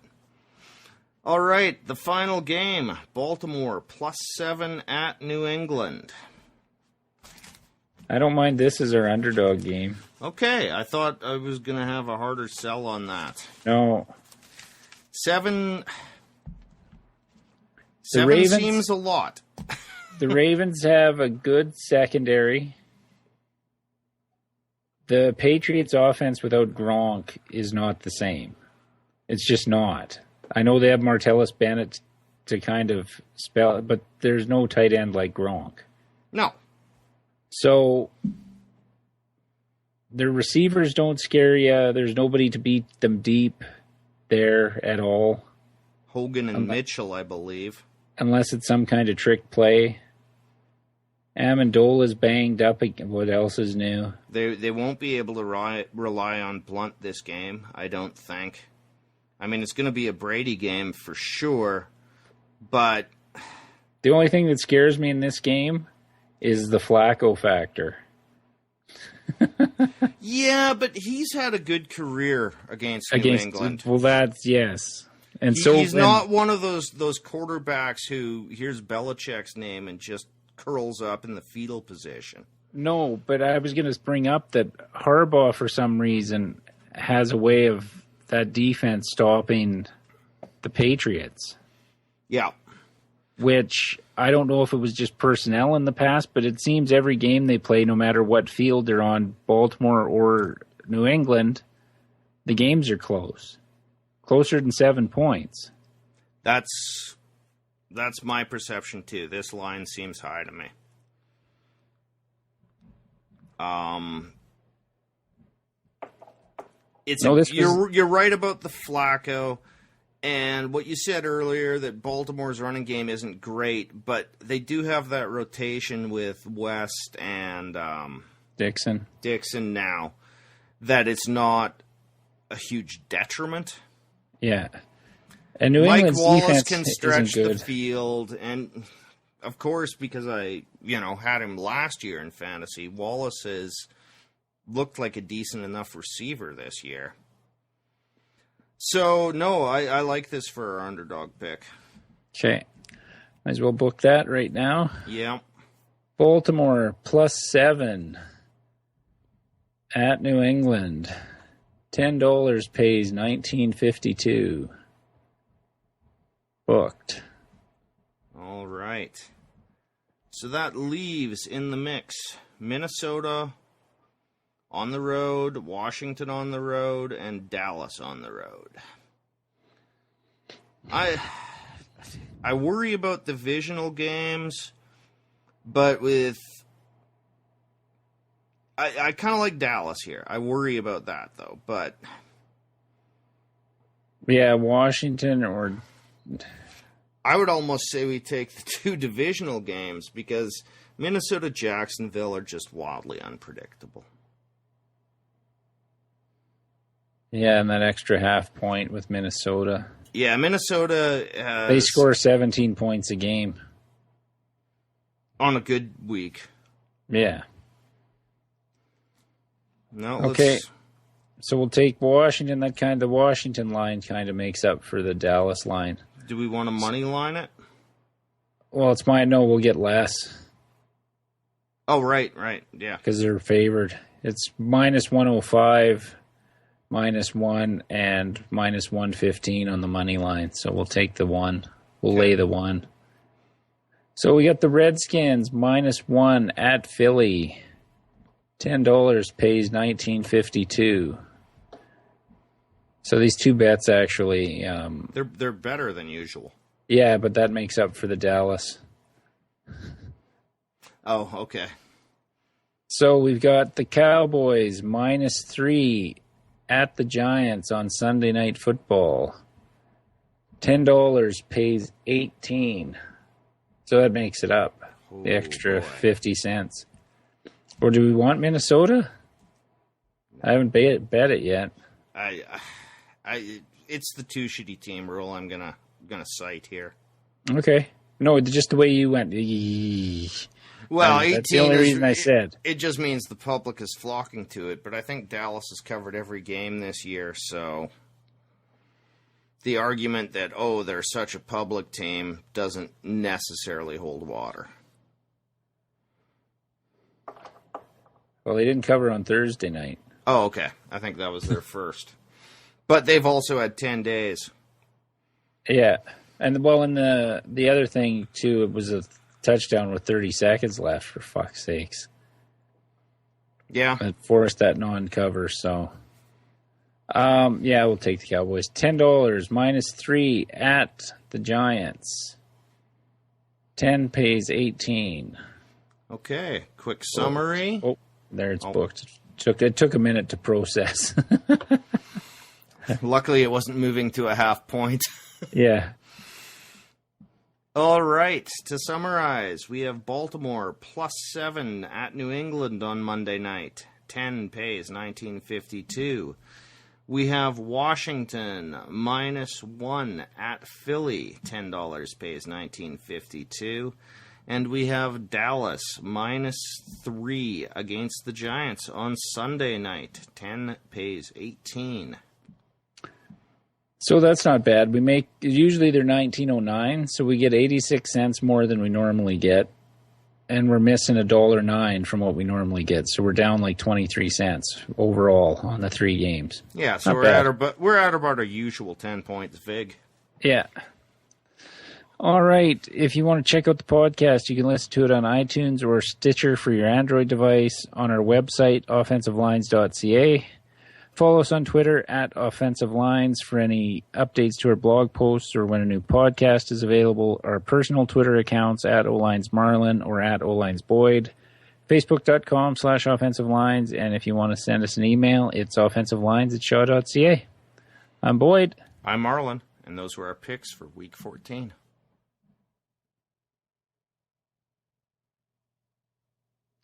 All right, the final game. Baltimore +7 at New England. I don't mind this as our underdog game. Okay, I thought I was going to have a harder sell on that. No. 7 Ravens seems a lot. The Ravens have a good secondary. The Patriots' offense without Gronk is not the same. It's just not. I know they have Martellus Bennett to kind of spell it, but there's no tight end like Gronk. No. So their receivers don't scare you. There's nobody to beat them deep there at all. Hogan and Mitchell, I believe. Unless it's some kind of trick play. Amendola's banged up. What else is new? They won't be able to rely on Blunt this game, I don't think. I mean, it's going to be a Brady game for sure, but... The only thing that scares me in this game is the Flacco factor. Yeah, but he's had a good career against New England. Well, that's, yes. And he's not one of those quarterbacks who hears Belichick's name and just curls up in the fetal position. No, but I was going to bring up that Harbaugh, for some reason, has a way of that defense stopping the Patriots. Yeah. Which, I don't know if it was just personnel in the past, but it seems every game they play, no matter what field they're on, Baltimore or New England, the games are close. Closer than 7 points. That's my perception, too. This line seems high to me. You're right about the Flacco, and what you said earlier that Baltimore's running game isn't great, but they do have that rotation with West and Dixon now, that it's not a huge detriment. Yeah. And New Mike England's Wallace defense can stretch isn't the good. field, and of course, because I had him last year in fantasy, Wallace has looked like a decent enough receiver this year. So, no, I like this for our underdog pick. Okay. Might as well book that right now. Yeah. Baltimore +7 at New England. $10 pays $19.52. Booked. All right. So that leaves in the mix Minnesota on the road, Washington on the road, and Dallas on the road. I worry about divisional games, but I kind of like Dallas here. I worry about that, though. But yeah, Washington or... I would almost say we take the two divisional games because Minnesota, Jacksonville are just wildly unpredictable. Yeah, and that extra half point with Minnesota. Yeah, Minnesota has... They score 17 points a game. On a good week. Yeah. No, okay. So we'll take Washington. The Washington line kind of makes up for the Dallas line. Do we want to money line it? Well, it's mine. No, we'll get less. Oh, right, yeah. Because they're favored. It's -105, -1, and -115 on the money line. So we'll take the 1. We'll lay the 1. So we got the Redskins -1 at Philly. $10 pays $19.52. So these two bets actually... they're better than usual. Yeah, but that makes up for the Dallas. Oh, okay. So we've got the Cowboys -3 at the Giants on Sunday Night Football. $10 pays $18. So that makes it up. The extra 50 cents. Or do we want Minnesota? I haven't bet it yet. It's the two shitty team rule I'm gonna cite here. Okay. No, just the way you went. Well, 18 that's the only reason I said. It just means the public is flocking to it, but I think Dallas has covered every game this year, so the argument that, they're such a public team doesn't necessarily hold water. Well, they didn't cover on Thursday night. Oh, okay. I think that was their first. But they've also had 10 days. Yeah. And the other thing, too, it was a touchdown with 30 seconds left, for fuck's sakes. Yeah. It forced that non-cover, so... yeah, we'll take the Cowboys. $10, -3 at the Giants. 10 pays 18. Okay, quick summary. Oh, there it's booked. It took a minute to process. Luckily, it wasn't moving to a half point. Yeah. All right, to summarize, we have Baltimore +7 at New England on Monday night. 10 pays $19.52. We have Washington -1 at Philly. $10 pays $19.52. And we have Dallas -3 against the Giants on Sunday night. 10 pays 18. So that's not bad. Usually they're $19.09, so we get 86 cents more than we normally get. And we're missing $1.09 from what we normally get. So we're down like 23 cents overall on the 3 games. Yeah, so we're at about our usual 10 points vig. Yeah. All right. If you want to check out the podcast, you can listen to it on iTunes or Stitcher for your Android device, on our website, offensivelines.ca. Follow us on Twitter at Offensive Lines for any updates to our blog posts or when a new podcast is available. Our personal Twitter accounts at OLinesMarlon or at OLinesBoyd. Facebook.com/Offensive Lines. And if you want to send us an email, it's offensivelines@shaw.ca. I'm Boyd. I'm Marlon. And those were our picks for Week 14.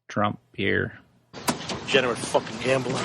Trump beer. Degenerate fucking gambler.